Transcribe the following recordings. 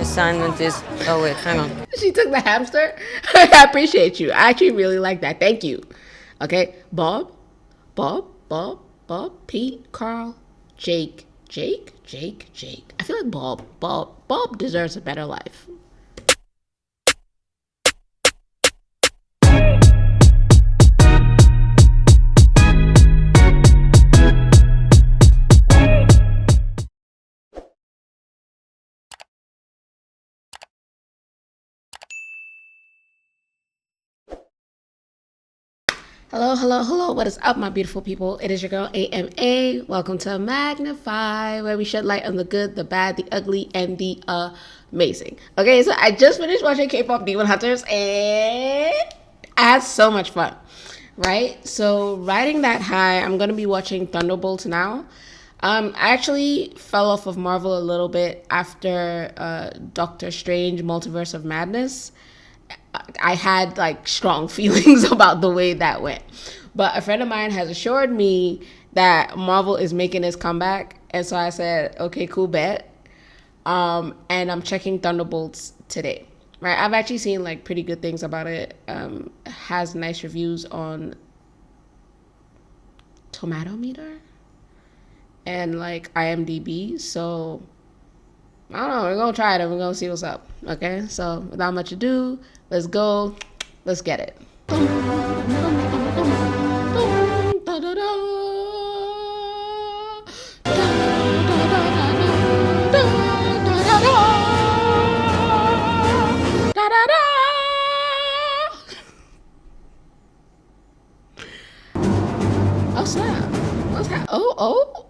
assignment is... Oh, wait, hang on. She took the hamster? I appreciate you. I actually really like that. Thank you. Okay, Bob, Pete, Carl, Jake. I feel like Bob deserves a better life. Hello, what is up, my beautiful people? It is your girl, AMA. Welcome to Magnify, where we shed light on the good, the bad, the ugly, and the amazing. Okay, so I just finished watching K-pop Demon Hunters, and I had so much fun, right? So riding that high, I'm going to be watching Thunderbolts now. I actually fell off of Marvel a little bit after Doctor Strange Multiverse of Madness. I had like strong feelings about the way that went, but a friend of mine has assured me that Marvel is making its comeback, and so I said, okay, cool, bet. And I'm checking Thunderbolts today, right? I've actually seen like pretty good things about it. Has nice reviews on Tomatometer and like IMDb, so I don't know, we're gonna try it and we're gonna see what's up. Okay, so without much ado, let's go, let's get it. Oh snap, what's that? Oh.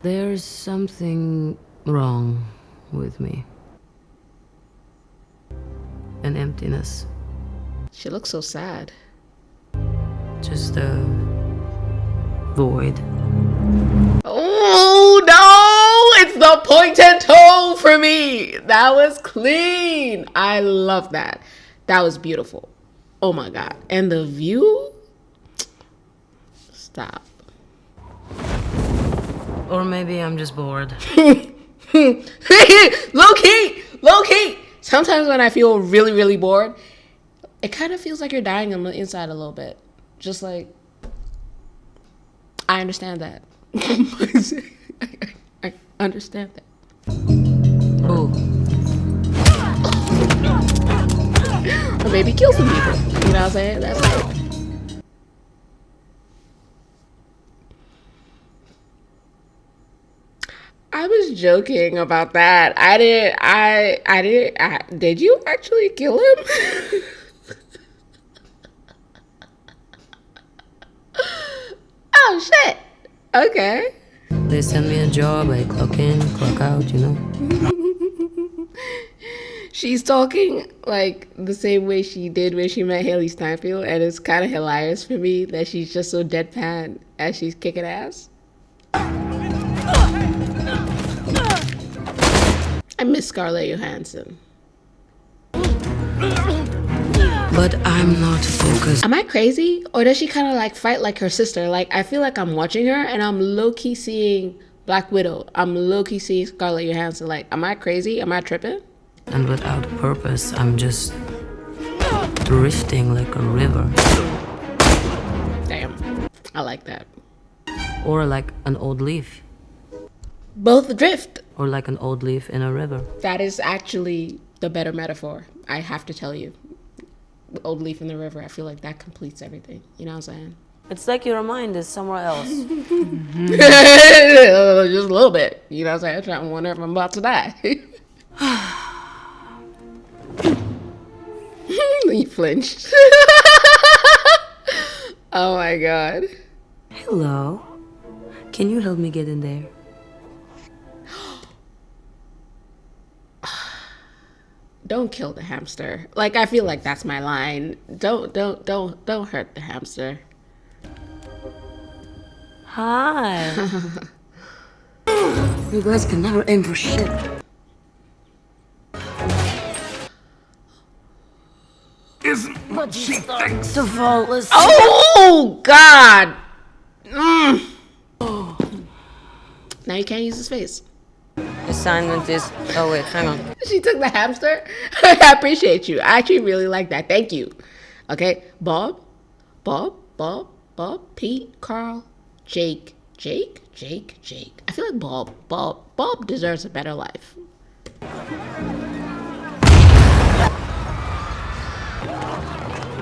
There's something wrong with me. An emptiness. She looks so sad. Just a void. Oh no! It's the pointed toe for me. That was clean. I love that. That was beautiful. Oh my god. And the view? Stop. Or maybe I'm just bored. Low key. Sometimes when I feel really bored, it kind of feels like you're dying on the inside a little bit. Just like, I understand that. I understand that. Oh. Or maybe kill some people. You know what I'm saying? That's like, I was joking about that. Did you actually kill him? Oh shit. Okay. They send me a job, I clock in, clock out, you know? She's talking like the same way she did when she met Haley Steinfeld, and it's kind of hilarious for me that she's just so deadpan as she's kicking ass. I miss Scarlett Johansson. But I'm not focused. Am I crazy? Or does she kind of like fight like her sister? Like, I feel like I'm watching her and I'm low-key seeing Black Widow. I'm low-key seeing Scarlett Johansson. Like, am I crazy? Am I tripping? And without purpose, I'm just drifting like a river. Damn. I like that. Or like an old leaf. Both drift. Or like an old leaf in a river. That is actually the better metaphor. I have to tell you. Old leaf in the river. I feel like that completes everything. You know what I'm saying? It's like your mind is somewhere else. Just a little bit. You know what I'm saying? I'm trying to wonder if I'm about to die. He flinched. Oh my god. Hello. Can you help me get in there? Don't kill the hamster. Like, I feel like that's my line. Don't hurt the hamster. Hi. You guys can never aim for shit. Isn't what she thinks. To fall asleep. Oh god. Now you can't use his face. As assignment is... Oh, wait, hang on. She took the hamster. I appreciate you. I actually really like that. Thank you. Okay, Bob, Pete, Carl, Jake. I feel like Bob deserves a better life.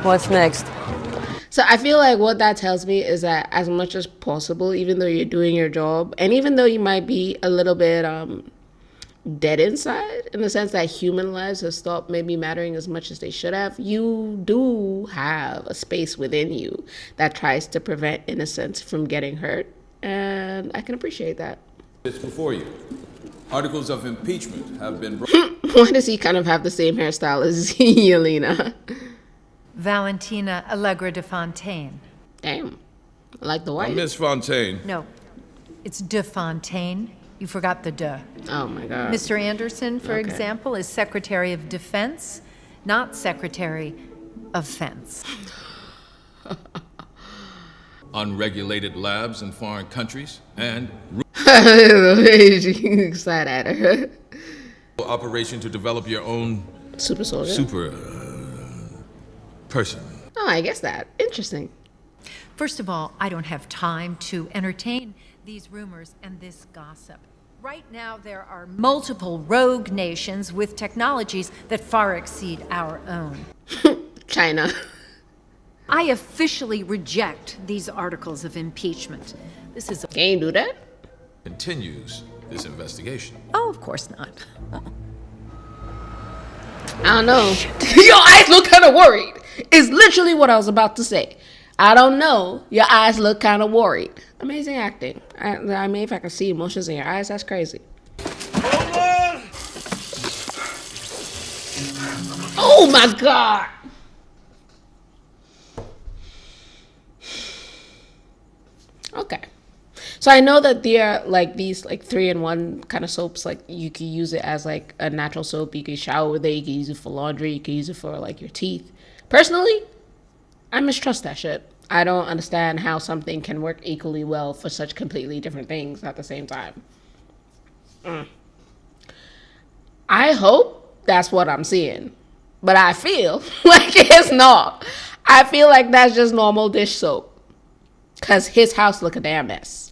What's next? So I feel like what that tells me is that as much as possible, even though you're doing your job, and even though you might be a little bit dead inside, in the sense that human lives have stopped maybe mattering as much as they should have, you do have a space within you that tries to prevent innocence from getting hurt. And I can appreciate that. It's before you. Articles of impeachment have been brought. Why does he kind of have the same hairstyle as Yelena? Valentina Allegra de Fontaine. Damn. I like the white. Miss Fontaine. No, it's de Fontaine. You forgot the de. Oh my God. Mr. Anderson, for example, is Secretary of Defense, not Secretary of Fence. Unregulated labs in foreign countries and Excited at her. operation to develop your own Super soldier. super person. Oh, I guess that. Interesting. First of all, I don't have time to entertain these rumors and this gossip. Right now, there are multiple rogue nations with technologies that far exceed our own. China. I officially reject these articles of impeachment. This is Can you do that? Continues this investigation. Oh, of course not. I don't know. Your eyes look kind of worried. Is literally what I was about to say. I don't know. Your eyes look kind of worried. Amazing acting. I mean, if I can see emotions in your eyes, that's crazy. Oh my God. Okay. So I know that there are like these like 3-in-1 kind of soaps. Like you can use it as like a natural soap. You can shower with it. You can use it for laundry. You can use it for like your teeth. Personally, I mistrust that shit. I don't understand how something can work equally well for such completely different things at the same time. I hope that's what I'm seeing. But I feel like it's not. I feel like that's just normal dish soap. Because his house look a damn mess.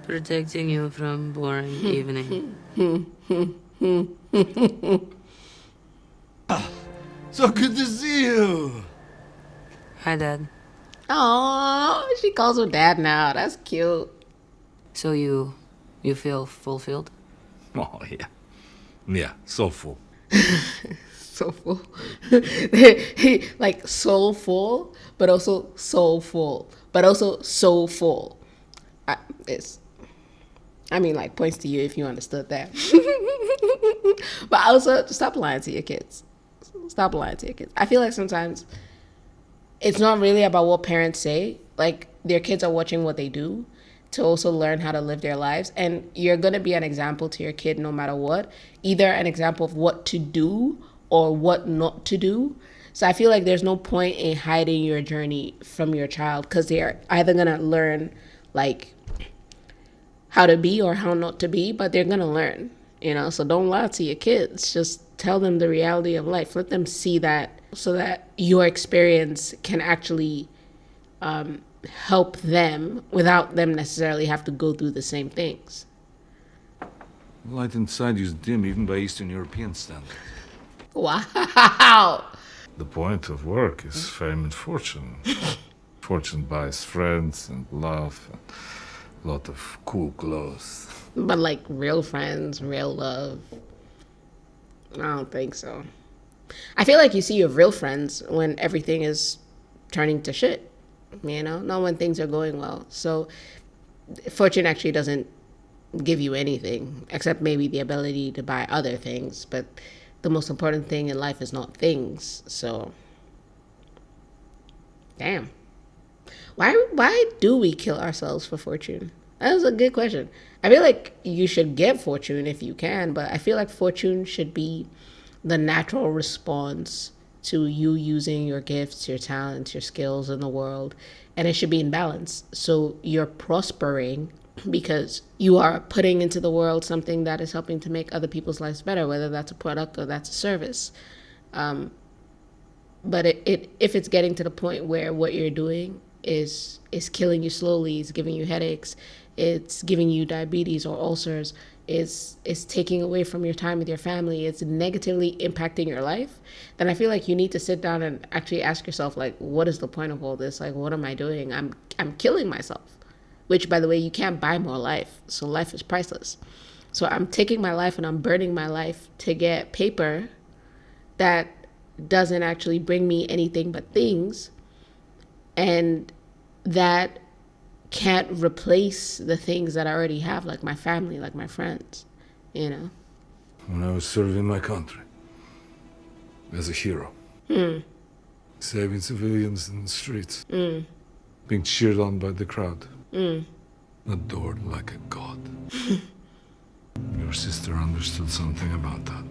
Protecting you from boring evening. So good to see you. Hi, Dad. Oh, she calls him dad now. That's cute. So you feel fulfilled? Oh, yeah. Yeah, so full. So full. Like soulful, but also soulful, but also so full. I mean, like, points to you if you understood that. But also, stop lying to your kids. Stop lying to your kids. I feel like sometimes it's not really about what parents say. Like, their kids are watching what they do to also learn how to live their lives. And you're going to be an example to your kid no matter what. Either an example of what to do or what not to do. So I feel like there's no point in hiding your journey from your child because they're either going to learn, like, how to be or how not to be, but they're going to learn, you know? So don't lie to your kids. Just tell them the reality of life. Let them see that so that your experience can actually help them without them necessarily have to go through the same things. The light inside you is dim even by Eastern European standards. Wow. The point of work is fame and fortune. Fortune buys friends and love and a lot of cool clothes. But like real friends, real love, I don't think so. I feel like you see your real friends when everything is turning to shit, you know, not when things are going well. So fortune actually doesn't give you anything except maybe the ability to buy other things. But the most important thing in life is not things. So, damn. Why do we kill ourselves for fortune? That was a good question. I feel like you should get fortune if you can, but I feel like fortune should be the natural response to you using your gifts, your talents, your skills in the world, and it should be in balance. So you're prospering because you are putting into the world something that is helping to make other people's lives better, whether that's a product or that's a service. But if it's getting to the point where what you're doing is killing you slowly, it's giving you headaches, it's giving you diabetes or ulcers, it's taking away from your time with your family, it's negatively impacting your life, then I feel like you need to sit down and actually ask yourself, like, what is the point of all this? Like, what am I doing? I'm killing myself. Which, by the way, you can't buy more life. So life is priceless. So I'm taking my life and I'm burning my life to get paper that doesn't actually bring me anything but things, and that can't replace the things that I already have, like my family, like my friends, you know? When I was serving my country as a hero, saving civilians in the streets, being cheered on by the crowd, adored like a god. Your sister understood something about that.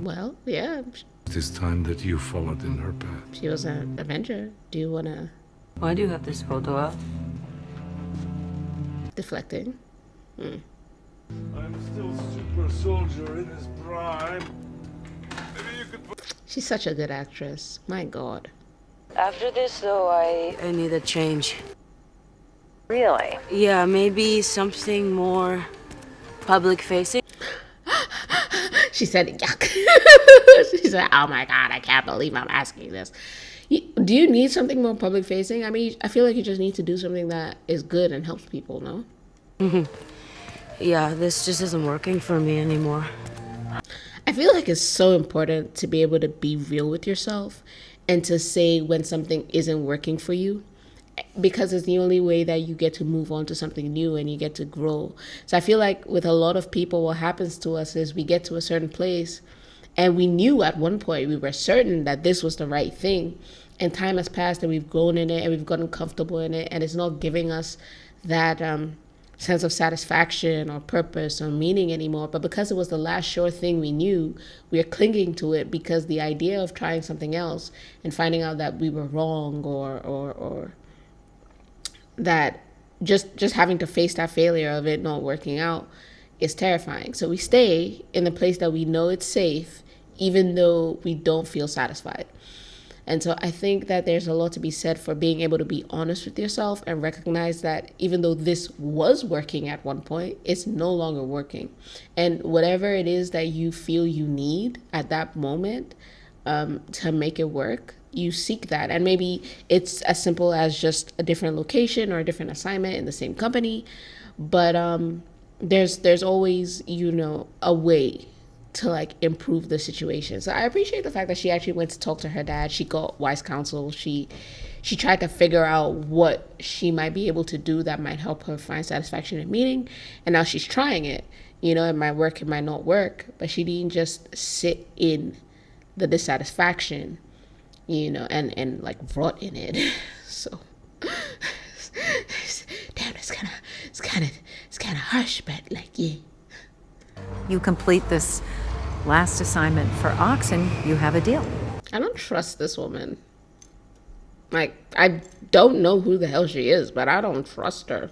Well, yeah, It is time that you followed in her path. she was an Avenger. Do you want to... Why do you have this photo up? Deflecting. I'm still super soldier in his prime. Maybe you could put... She's such a good actress. My God. After this, though, I need a change. Really? Yeah, maybe something more public-facing. She said, yuck. She said, oh my God, I can't believe I'm asking this. Do you need something more public facing? I mean, I feel like you just need to do something that is good and helps people, no? Yeah, this just isn't working for me anymore. I feel like it's so important to be able to be real with yourself and to say when something isn't working for you, because it's the only way that you get to move on to something new and you get to grow. So I feel like with a lot of people, what happens to us is we get to a certain place and we knew at one point, we were certain that this was the right thing, and time has passed and we've grown in it and we've gotten comfortable in it, and it's not giving us that sense of satisfaction or purpose or meaning anymore. But because it was the last sure thing we knew, we are clinging to it, because the idea of trying something else and finding out that we were wrong or that just having to face that failure of it not working out is terrifying. So we stay in the place that we know it's safe, even though we don't feel satisfied. And so I think that there's a lot to be said for being able to be honest with yourself and recognize that even though this was working at one point, it's no longer working. And whatever it is that you feel you need at that moment to make it work, you seek that. And maybe it's as simple as just a different location or a different assignment in the same company. But there's always, you know, a way to like improve the situation. So I appreciate the fact that she actually went to talk to her dad. She got wise counsel. She tried to figure out what she might be able to do that might help her find satisfaction and meaning. And now she's trying it. You know, it might work, it might not work, but she didn't just sit in the dissatisfaction, you know, and like rot in it. So damn, it's kind of harsh, but like, yeah. You complete this last assignment for Oxen, you have a deal. I don't trust this woman. Like, I don't know who the hell she is, but I don't trust her.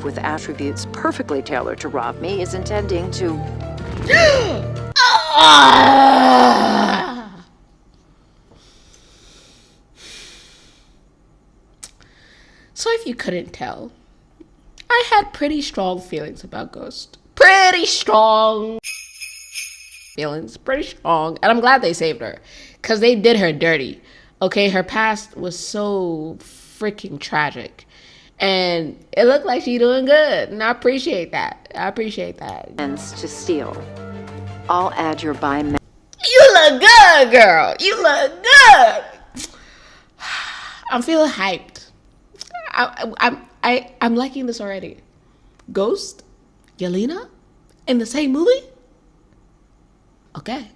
With attributes perfectly tailored to rob me, is intending to... So if you couldn't tell, I had pretty strong feelings about Ghost. Pretty strong feelings, pretty strong. And I'm glad they saved her, because they did her dirty. Okay, her past was so freaking tragic. And it looked like she doing good. And I appreciate that. ends to steal. I'll add your biometric... You look good, girl. You look good. I'm feeling hyped. I'm liking this already. Ghost, Yelena, in the same movie? Okay.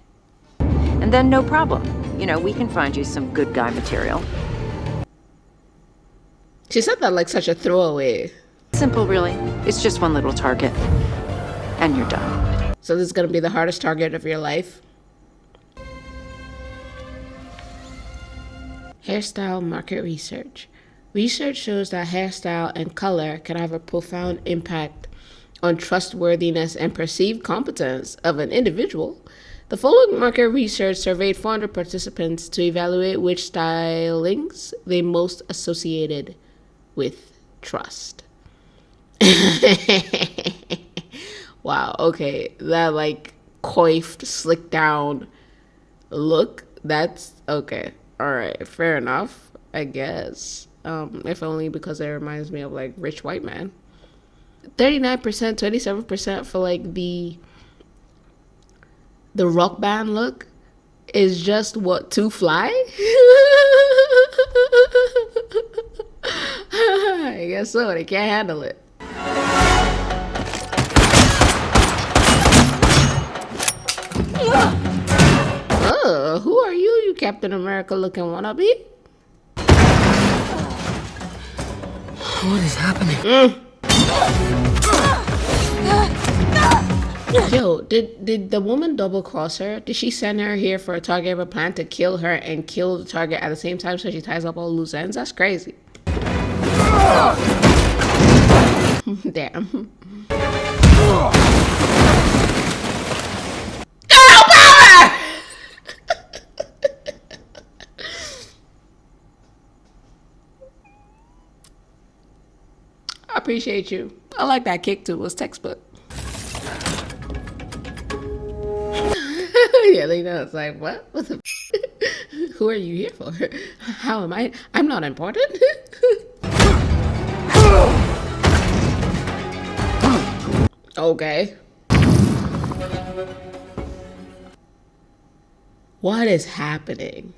And then no problem. You know, we can find you some good guy material. She said that like such a throwaway. Simple, really. It's just one little target. And you're done. So this is gonna be the hardest target of your life? Hairstyle market research. Research shows that hairstyle and color can have a profound impact on trustworthiness and perceived competence of an individual. The following market research surveyed 400 participants to evaluate which stylings they most associated with trust. Wow, okay. That like coiffed, slicked down look, that's okay. All right, fair enough, I guess. If only because it reminds me of like rich white man. 39%, 27% for like the rock band look is just what, too fly? I guess so. They can't handle it. Who are you Captain America looking wannabe? What is happening? Yo, did the woman double cross her? Did she send her here for a target of a plan to kill her and kill the target at the same time so she ties up all loose ends? That's crazy. Damn. Girl power! I appreciate you. I like that kick too. It was textbook. Yeah, they know. It's like, what? What the who are you here for? How am I? I'm not important. Okay. What is happening?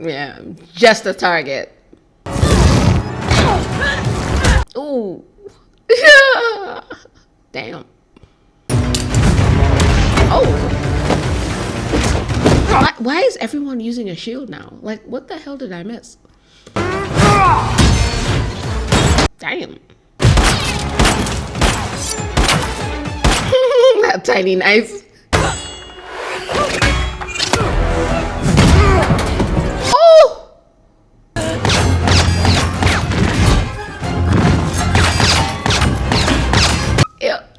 Yeah, just a target. Ooh. Damn. Oh. Why is everyone using a shield now? Like, what the hell did I miss? Damn. That tiny knife.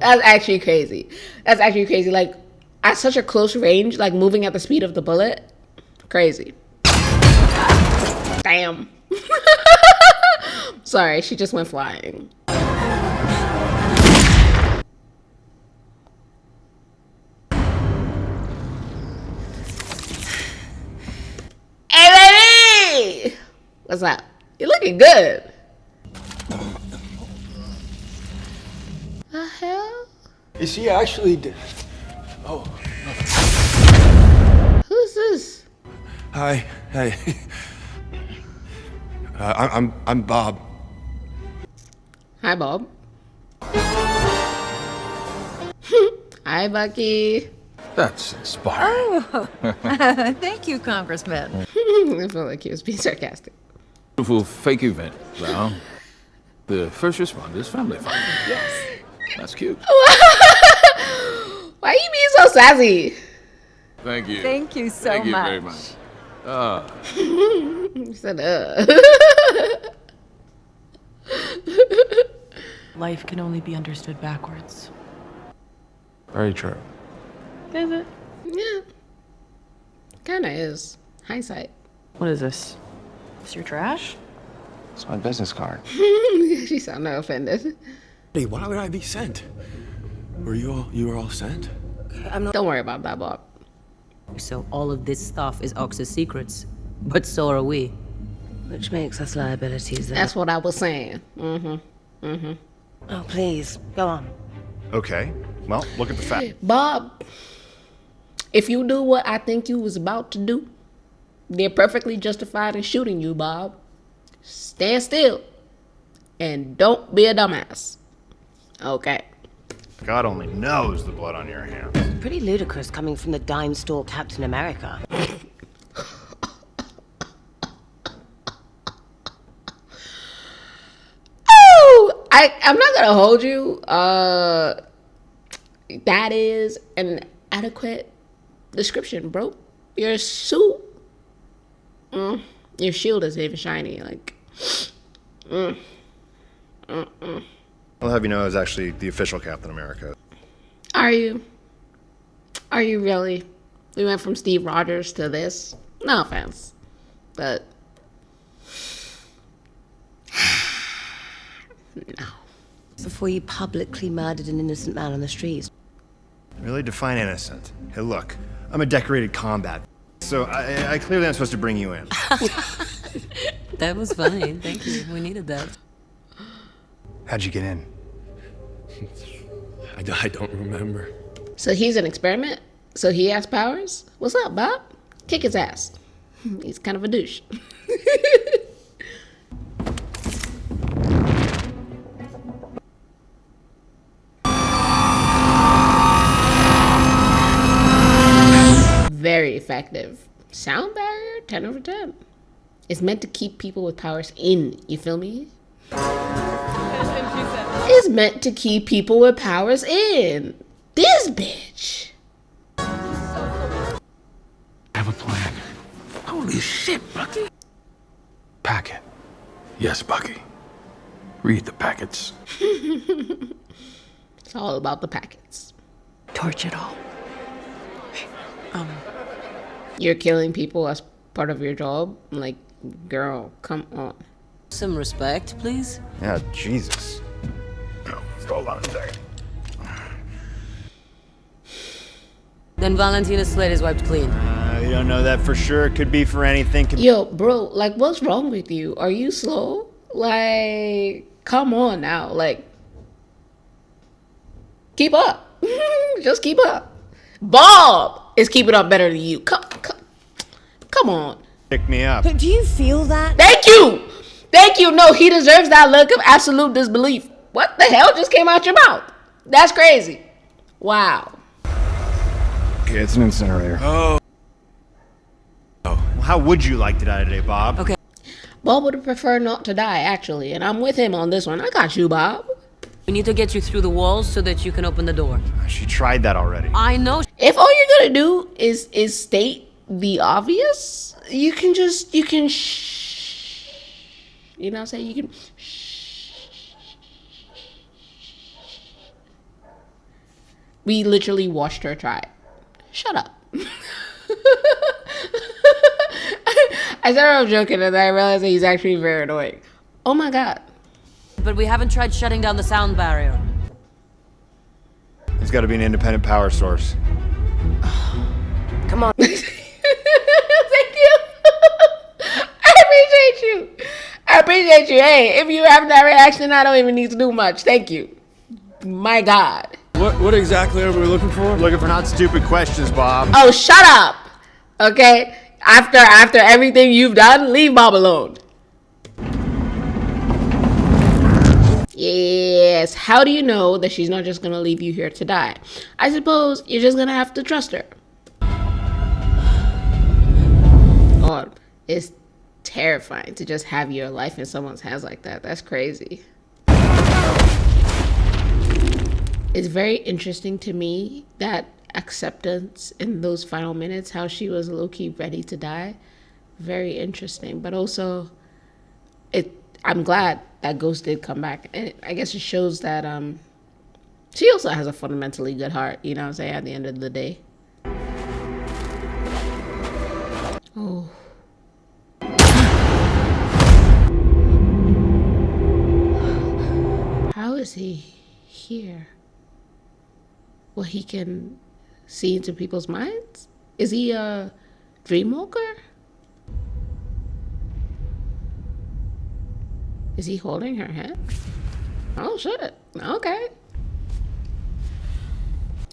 That's actually crazy. That's actually crazy. Like, at such a close range, like moving at the speed of the bullet. Crazy. Damn. Sorry, she just went flying. Hey, baby! What's up? You're looking good. The hell? Is he actually Oh. Who's this? Hi. Hey. I'm Bob. Hi, Bob. Hi, Bucky. That's inspiring. Oh, thank you, Congressman. I feel like he was being sarcastic. Beautiful fake event, Val. The first responders family fun. Yes. That's cute. Why are you being so sassy? Thank you. Thank you so Thank you much. very much. You said, Life can only be understood backwards. Very true. Is it? Yeah. Kinda is. Hindsight. What is this? Is your trash? It's my business card. She sounded offended. Hey, why would I be sent? You were all sent? Don't worry about that, Bob. So all of this stuff is Ox's secrets, but so are we. Which makes us liabilities then. That's what I was saying. Oh, please, go on. Okay, well, look at the fact. Bob, if you do what I think you was about to do, they're perfectly justified in shooting you, Bob. Stand still and don't be a dumbass. Okay. God only knows the blood on your hands. Pretty ludicrous coming from the dime store Captain America. Oh, I'm not gonna hold you. That is an adequate description, bro. Your suit, your shield isn't even shiny. Like, I'll have you know I was actually the official Captain America. Are you? Are you really? We went from Steve Rogers to this. No offense, but no. Before you publicly murdered an innocent man on the streets. Really define innocent. Hey, look, I'm a decorated combat, so I clearly am supposed to bring you in. That was funny. Thank you. We needed that. How'd you get in? I don't remember. So he's an experiment? So he has powers? What's up, Bob? Kick his ass. He's kind of a douche. Very effective. Sound barrier, 10 over 10. It's meant to keep people with powers in, you feel me? It's meant to keep people with powers in. This bitch. I have a plan. Holy shit, Bucky. Packet. Yes, Bucky. Read the packets. It's all about the packets. Torch it all. You're killing people as part of your job? Like, girl, come on. Some respect, please. Yeah, Jesus. No, hold on a second. Then Valentina's slate is wiped clean. You don't know that for sure. It could be for anything. Yo, bro, like, what's wrong with you? Are you slow? Like, come on now. Like, keep up. Just keep up. Bob is keeping up better than you. Come on. Pick me up. But do you feel that? Thank you. Thank you. No, he deserves that look of absolute disbelief. What the hell just came out your mouth? That's crazy. Wow. Okay, it's an incinerator. Oh. Well, how would you like to die today, Bob? Okay. Bob would prefer not to die, actually, and I'm with him on this one. I got you, Bob. We need to get you through the walls so that you can open the door. She tried that already. I know. If all you're gonna do is state the obvious, you can shh. You know what I'm saying? You can shh. We literally watched her try. Shut up. I said I was joking and then I realized that he's actually very annoying. Oh my god. But we haven't tried shutting down the sound barrier. There's got to be an independent power source. Come on. Thank you. I appreciate you. I appreciate you. Hey, if you have that reaction, I don't even need to do much. Thank you. My God. What exactly are we looking for? Looking for not stupid questions, Bob. Oh, shut up. Okay? After everything you've done, leave Bob alone. Yes. How do you know that she's not just gonna leave you here to die? I suppose you're just gonna have to trust her. God, it's terrifying to just have your life in someone's hands like that. That's crazy. It's very interesting to me that acceptance in those final minutes, how she was low-key ready to die. Very interesting, but also I'm glad that Ghost did come back. And I guess it shows that she also has a fundamentally good heart, you know what I'm saying, at the end of the day. Oh. How is he here? Well, he can see into people's minds? Is he a dreamwalker? Is he holding her hand? Oh, shit. Okay.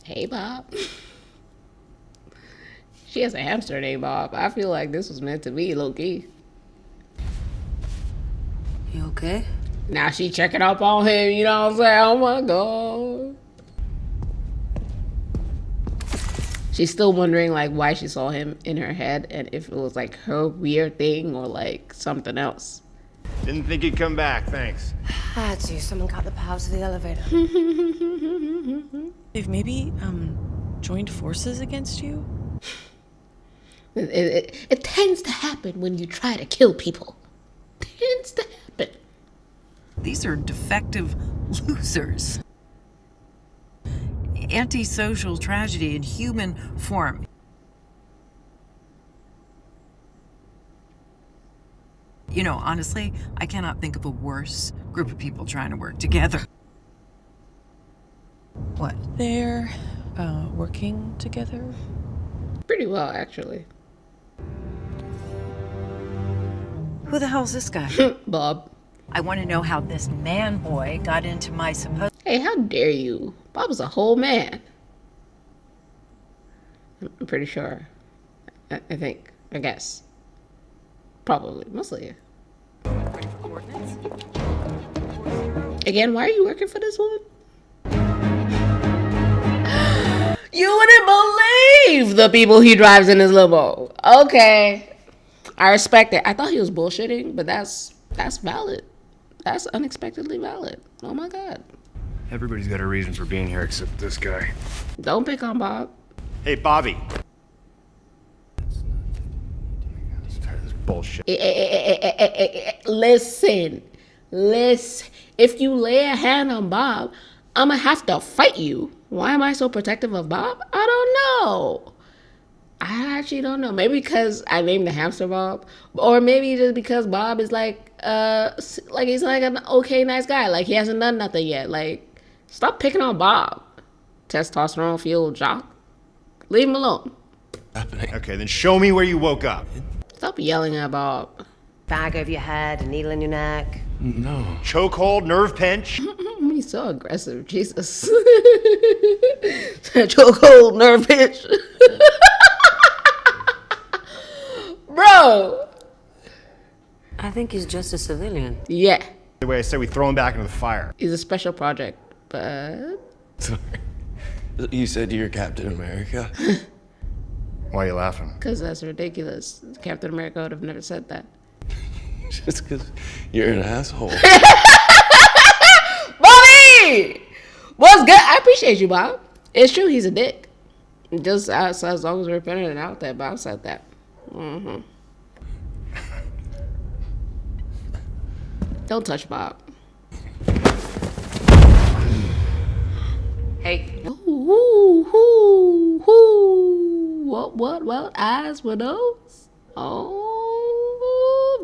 Hey, Bob. She has a hamster named Bob. I feel like this was meant to be low-key. You okay? Now she checking up on him, you know what I'm saying? Oh, my God. She's still wondering, like, why she saw him in her head and if it was, like, her weird thing or, like, something else. Didn't think you'd come back, thanks. Had to. Someone cut the power to the elevator. They've maybe, joined forces against you? It tends to happen when you try to kill people. Tends to happen. These are defective losers. Antisocial tragedy in human form. You know, honestly, I cannot think of a worse group of people trying to work together. What? They're, working together? Pretty well, actually. Who the hell's this guy? Bob. I want to know how this man boy got into my supposed... Hey, how dare you? Bob is a whole man. I'm pretty sure. I think. I guess. Probably. Mostly. Again, why are you working for this woman? You wouldn't believe the people he drives in his limo. Okay. I respect it. I thought he was bullshitting, but that's valid. That's unexpectedly valid. Oh my God. Everybody's got a reason for being here except this guy. Don't pick on Bob. Hey, Bobby. I'm tired of this bullshit. Listen. If you lay a hand on Bob, I'm gonna have to fight you. Why am I so protective of Bob? I don't know. I actually don't know. Maybe because I named the hamster Bob, or maybe just because Bob is like he's like an okay, nice guy. Like he hasn't done nothing yet. Like, stop picking on Bob. Testosterone fueled jock. Leave him alone. Okay, then show me where you woke up. Stop yelling at Bob. Bag over your head, a needle in your neck. No. Chokehold, nerve pinch. He's so aggressive. Jesus. Chokehold, nerve pinch. Bro. I think he's just a civilian. Yeah. The way I said, we throw him back into the fire. He's a special project, but... Sorry. You said you're Captain America? Why are you laughing? Because that's ridiculous. Captain America would have never said that. Just because you're an asshole. Bobby! What's good? I appreciate you, Bob. It's true, he's a dick. Just as long as we're putting it out there, Bob said that. Mm-hmm. Don't touch Bob. Hey. What eyes were those? Oh,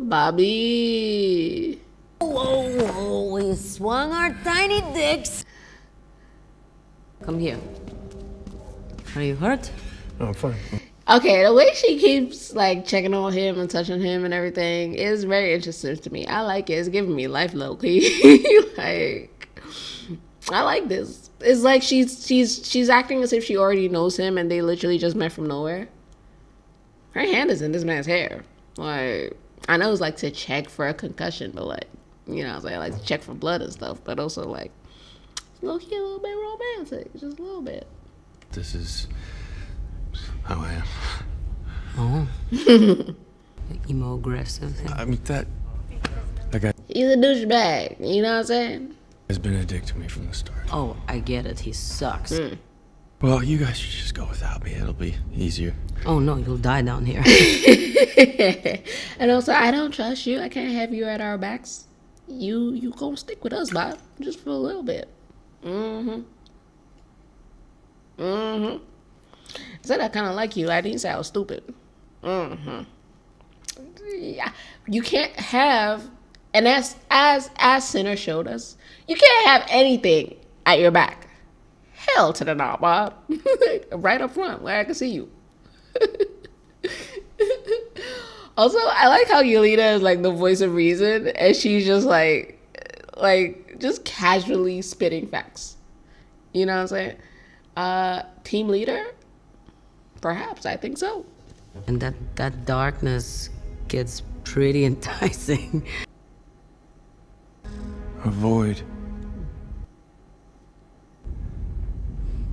Bobby. Whoa, we swung our tiny dicks. Come here. Are you hurt? No, I'm fine. Okay, the way she keeps like checking on him and touching him and everything is very interesting to me. I like it. It's giving me life, low-key. Like, I like this. It's like she's acting as if she already knows him and they literally just met from nowhere. Her hand is in this man's hair. Like, I know it's like to check for a concussion, but like, you know, I like to check for blood and stuff, but also like a little cute, a little bit romantic, just a little bit. This is how I am. Oh. The emo aggressive. I mean, that guy He's a douchebag, you know what I'm saying? has been a dick to me from the start. Oh, I get it. He sucks. Well, you guys should just go without me. It'll be easier. Oh no, you'll die down here. And also, I don't trust you. I can't have you at our backs. You gonna stick with us, Bob, just for a little bit. I said I kind of like you. I didn't say I was stupid. Yeah, you can't have, and as Sinner showed us, you can't have anything at your back. Hell to the no, Bob. Right up front where I can see you. Also, I like how Yelena is like the voice of reason, and she's just like just casually spitting facts. You know what I'm saying? Team leader? Perhaps, I think so. And that darkness gets pretty enticing. Avoid.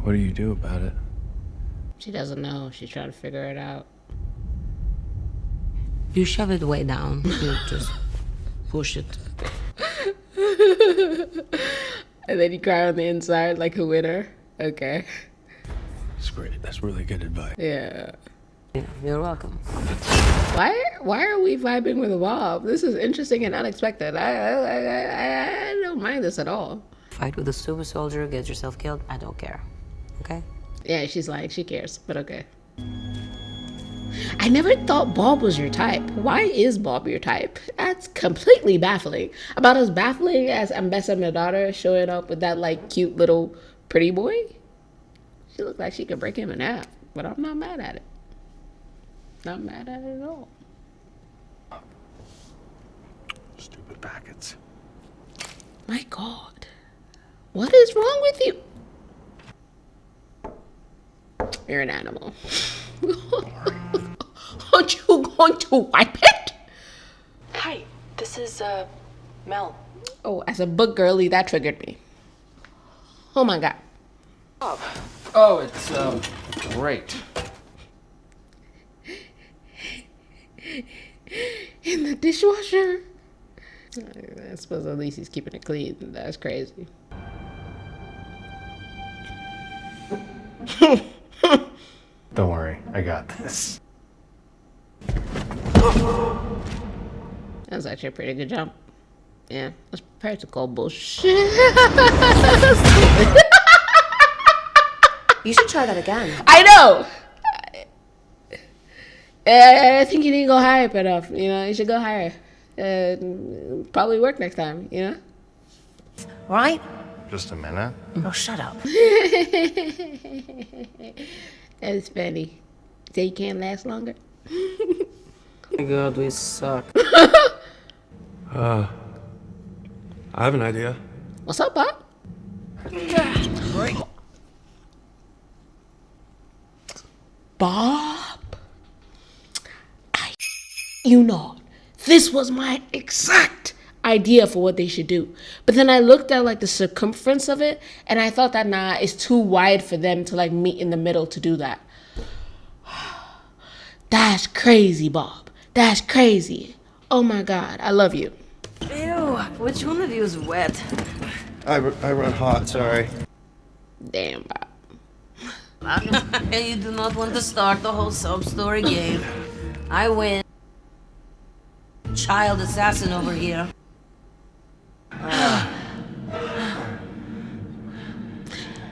What do you do about it? She doesn't know. She's trying to figure it out. You shove it way down. You just push it. And then you cry on the inside like a winner. Okay. That's great. That's really good advice. Yeah. You're welcome. Why are we vibing with Bob? This is interesting and unexpected. I don't mind this at all. Fight with a super soldier, get yourself killed, I don't care. Okay? Yeah, she's like, she cares, but okay. I never thought Bob was your type. Why is Bob your type? That's completely baffling. About as baffling as Ambessa Madara showing up with that like cute little pretty boy. She looks like she could break him in half, but I'm not mad at it. Not mad at it at all. Stupid packets. My God. What is wrong with you? You're an animal. Aren't you going to wipe it? Hi, this is, Mel. Oh, as a book girly, that triggered me. Oh my God. Oh, it's, great. In the dishwasher? I suppose at least he's keeping it clean. That's crazy. Don't worry, I got this. That was actually a pretty good jump. Yeah, that's practical bullshit. You should try that again. I know! I think you need to go higher, enough. You know, you should go higher. Probably work next time, you know? Right? Just a minute. Oh, shut up. That's funny. Say you can't last longer? Oh my God, we suck. I have an idea. What's up, Bob? Great. Bob, you know, this was my exact idea for what they should do. But then I looked at like the circumference of it, and I thought that nah, it's too wide for them to like meet in the middle to do that. That's crazy, Bob. That's crazy. Oh my God, I love you. Ew, which one of you is wet? I run hot, sorry. Damn, Bob. You do not want to start the whole sub-story game. I win. Child assassin over here.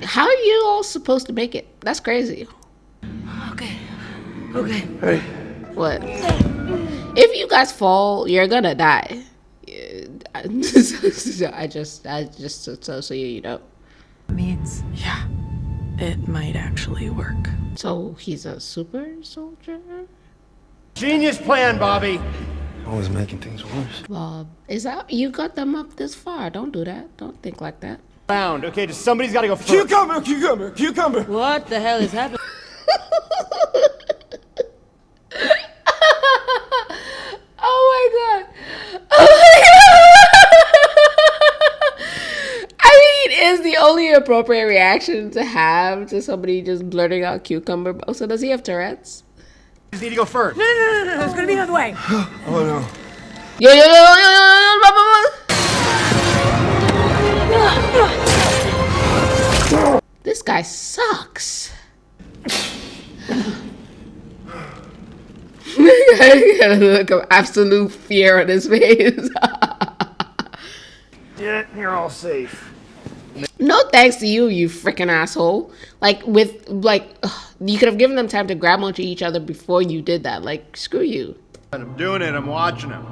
How are you all supposed to make it? That's crazy. Okay. Hey. What? If you guys fall, you're gonna die. I just so you know. Means, yeah, it might actually work. So he's a super soldier? Genius plan, Bobby. Always making things worse. Bob, is that you got them up this far? Don't do that. Don't think like that. Round. Okay, just somebody's got to go first. Cucumber. What the hell is happening? Oh my God. Oh my God. I mean, is the only appropriate reaction to have to somebody just blurting out cucumber. So does he have Tourette's? You just need to go first. No, it's gonna be another way. Oh no. Yo. This guy sucks. I got a look of absolute fear on his face. Yeah, you're all safe. No thanks to you, you freaking asshole. Like, you could have given them time to grab onto each other before you did that. Like, screw you. I'm doing it. I'm watching him.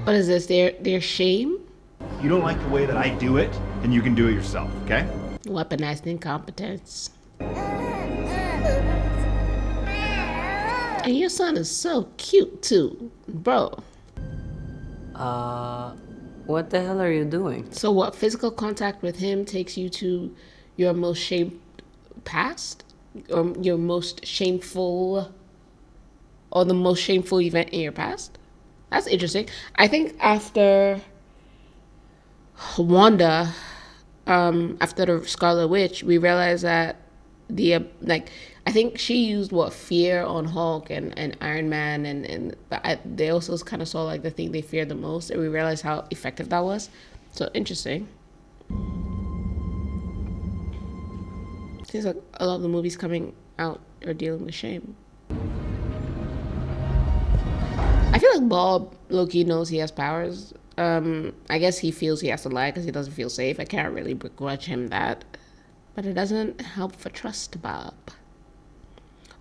What is this? Their shame? You don't like the way that I do it, then you can do it yourself, okay? Weaponized incompetence. And your son is so cute, too. Bro. What the hell are you doing? So what, physical contact with him takes you to your most shamed past? Or your most shameful... Or the most shameful event in your past? That's interesting. I think after Wanda, after the Scarlet Witch, we realized that like, I think she used what, fear on Hulk and Iron Man, but they also kind of saw like the thing they feared the most, and we realized how effective that was. So interesting. Seems like a lot of the movies coming out are dealing with shame. I feel like Bob low-key knows he has powers. I guess he feels he has to lie because he doesn't feel safe. I can't really begrudge him that. But it doesn't help for trust Bob.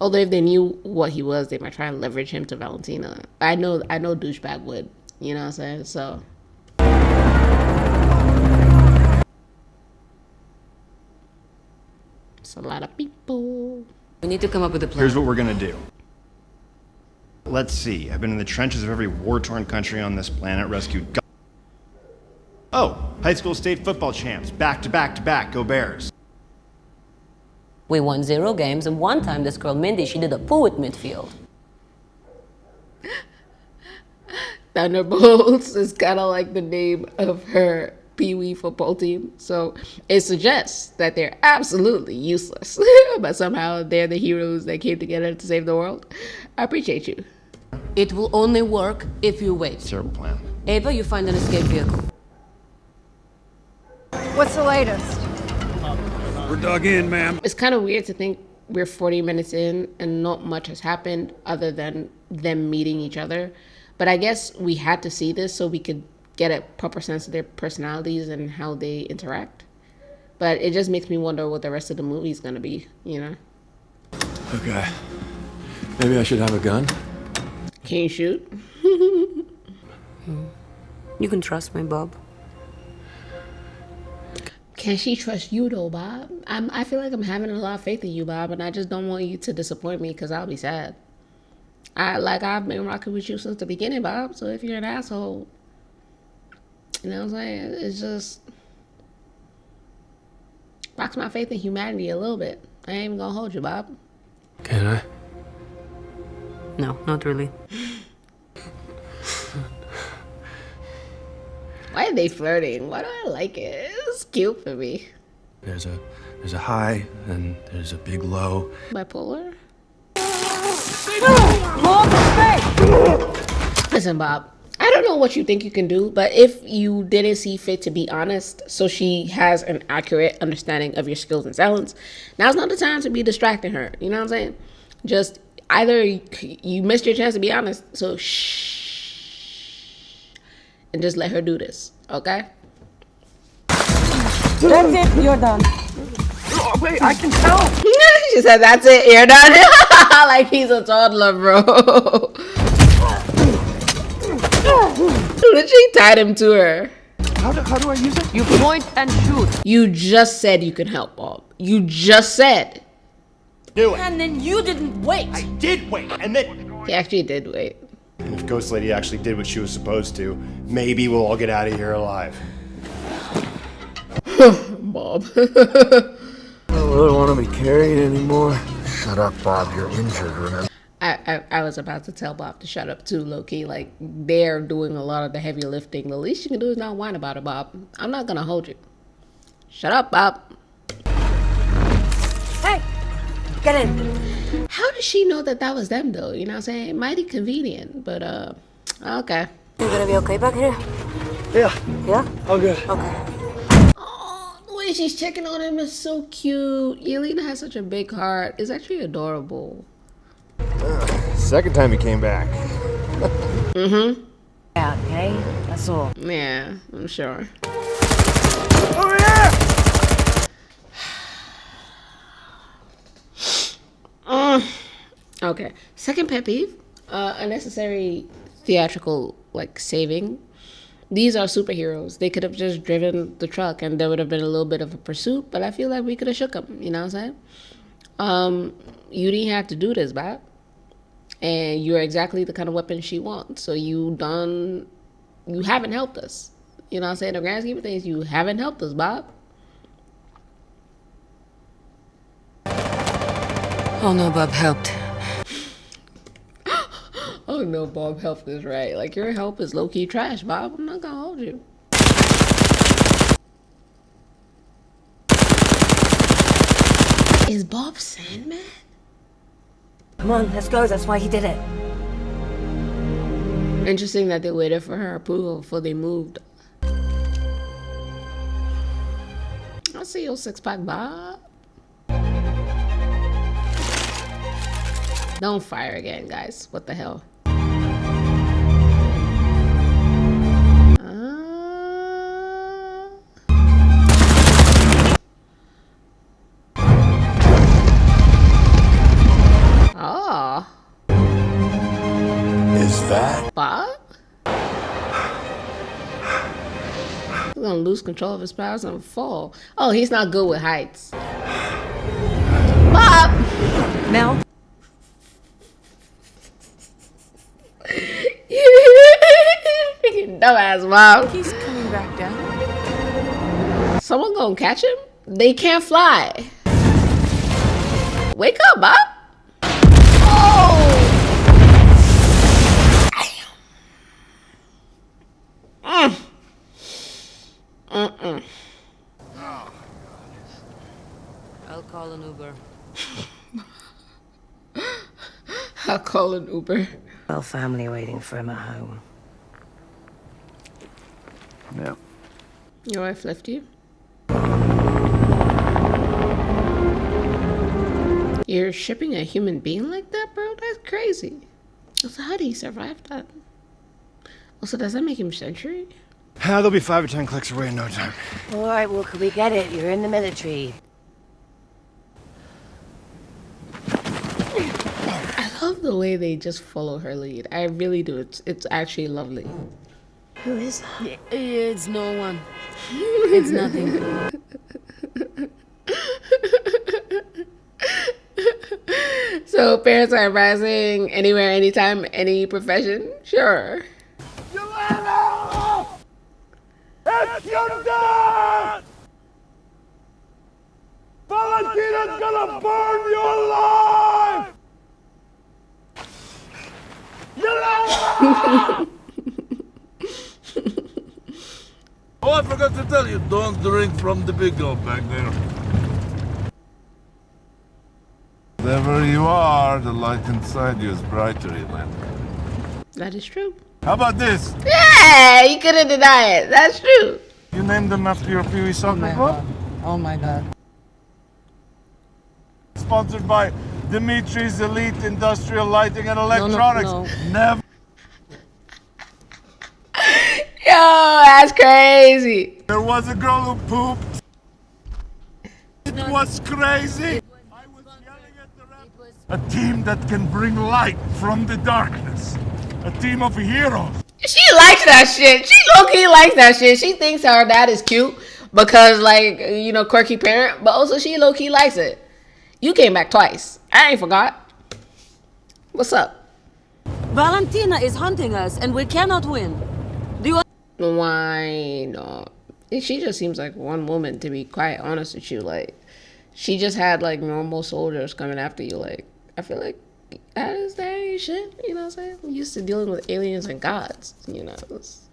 Although if they knew what he was, they might try and leverage him to Valentina. I know douchebag would. You know what I'm saying? So... it's a lot of people. We need to come up with a plan. Here's what we're gonna do. Let's see. I've been in the trenches of every war-torn country on this planet, rescued. Oh, high school state football champs, back to back to back. Go Bears. We won 0 games, and one time this girl Mindy, she did a poo at midfield. Thunderbolts is kind of like the name of her Pee-wee football team, so it suggests that they're absolutely useless, but somehow they're the heroes that came together to save the world. I appreciate you. It will only work if you wait. Terrible plan. Ava, you find an escape vehicle. What's the latest? We're dug in, ma'am. It's kind of weird to think we're 40 minutes in and not much has happened other than them meeting each other. But I guess we had to see this so we could get a proper sense of their personalities and how they interact. But it just makes me wonder what the rest of the movie is going to be, you know? Okay. Maybe I should have a gun? Can you shoot? You can trust me, Bob. Can she trust you though, Bob? I feel like I'm having a lot of faith in you, Bob, and I just don't want you to disappoint me because I'll be sad. I've been rocking with you since the beginning, Bob, so if you're an asshole, you know what I'm saying? It's just rocks my faith in humanity a little bit. I ain't even gonna hold you, Bob. Can I? No, not really. Why are they flirting? Why do I like it? It's cute for me. There's a high and there's a big low. Bipolar? Listen, Bob, I don't know what you think you can do, but if you didn't see fit to be honest, so she has an accurate understanding of your skills and talents, now's not the time to be distracting her. You know what I'm saying? Just either you missed your chance to be honest, so shh, and just let her do this, okay? That's it, you're done. Oh, wait, I can tell. She said, that's it, you're done. Like he's a toddler, bro. Literally tied him to her. How do I use it? You point and shoot. You just said you can help, Bob. You just said. Do it. And then you didn't wait. I did wait, and then... He actually did wait. And if Ghost Lady actually did what she was supposed to, maybe we'll all get out of here alive. Bob. I don't really want to be carried anymore. Shut up, Bob. You're injured, remember? I was about to tell Bob to shut up too, low-key. Like, they're doing a lot of the heavy lifting. The least you can do is not whine about it, Bob. I'm not gonna hold you. Shut up, Bob. Hey, get in. How does she know that was them, though? You know what I'm saying? Mighty convenient, but, okay. You gonna be okay back here? Yeah. Yeah? All good. Okay. Oh, the way she's checking on him is so cute. Yelena has such a big heart. It's actually adorable. Second time he came back. Mm-hmm. Yeah, okay? That's all. Yeah, I'm sure. Over here! Okay. Second pet peeve. Unnecessary theatrical, like, saving. These are superheroes. They could have just driven the truck and there would have been a little bit of a pursuit, but I feel like we could have shook them. You know what I'm saying? You didn't have to do this, Bob. And you're exactly the kind of weapon she wants. So you haven't helped us. You know what I'm saying? The grand scheme of things, you haven't helped us, Bob. Oh no, Bob helped. Oh no, Bob helped is right. Like, your help is low-key trash, Bob. I'm not gonna hold you. Is Bob Sandman? Come on, let's go. That's why he did it. Interesting that they waited for her approval before they moved. I see your six-pack, Bob. Don't fire again, guys. What the hell? Oh. Is that Bob? He's gonna lose control of his powers and fall. Oh, he's not good with heights. Bob! Mel? Freaking dumbass Bob. He's coming back down. Someone gonna catch him? They can't fly. Wake up, Bob. Oh! I'll call an Uber. I'll call an Uber. Well, family waiting for him at home. Yeah. Your wife left you? You're shipping a human being like that, bro? That's crazy. So how do you survive that? Also, does that make him Sentry? There'll be 5 or 10 clicks away in no time. All right, well, could we get it? You're in the military. I love the way they just follow her lead. I really do. It's actually lovely. Who is that? It's no one. It's nothing. So parents are advising anywhere, anytime, any profession? Sure. It's your dad! Valentina's gonna burn you alive! Oh, I forgot to tell you, don't drink from the big old back there. Whatever you are, the light inside you is brighter than. That is true. How about this? Yeah, you couldn't deny it. That's true. You named them after your Pee Wee soccer club? Oh my god. Sponsored by Dimitri's Elite Industrial Lighting and Electronics. No. Never. Yo, that's crazy. There was a girl who pooped. It was crazy. I was yelling at the ref. A team that can bring light from the darkness. A team of heroes. She likes that shit. She low-key likes that shit. She thinks her dad is cute because, like, you know, quirky parent. But also she low-key likes it. You came back twice. I ain't forgot. What's up? Valentina is hunting us, and we cannot win. Do you? Why not? She just seems like one woman, to be quite honest with you. Like, she just had, like, normal soldiers coming after you. Like, I feel like that ain't shit. You know what I'm saying? I'm used to dealing with aliens and gods. You know, it's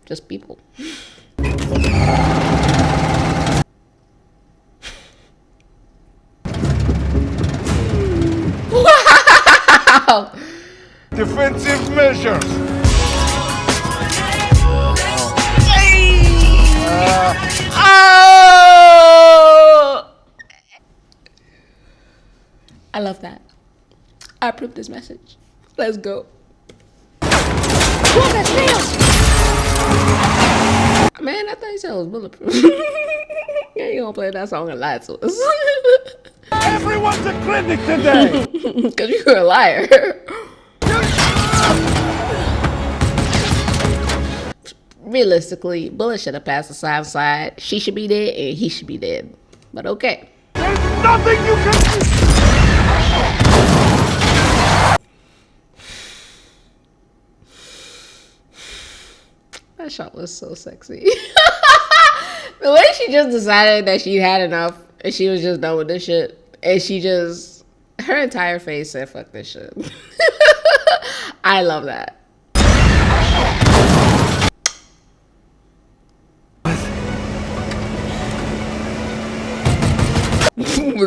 just people. Wow! Defensive measures. Oh! I love that. I approve this message. Let's go. Man, I thought you said it was bulletproof. Yeah, you gonna play that song and lie to us. Everyone's a critic today. Because you're a liar. Realistically, Bullet should have passed the side. She should be dead and he should be dead. But okay. There's nothing you can do. That shot was so sexy. The way she just decided that she had enough and she was just done with this shit. And she just, her entire face said, fuck this shit. I love that.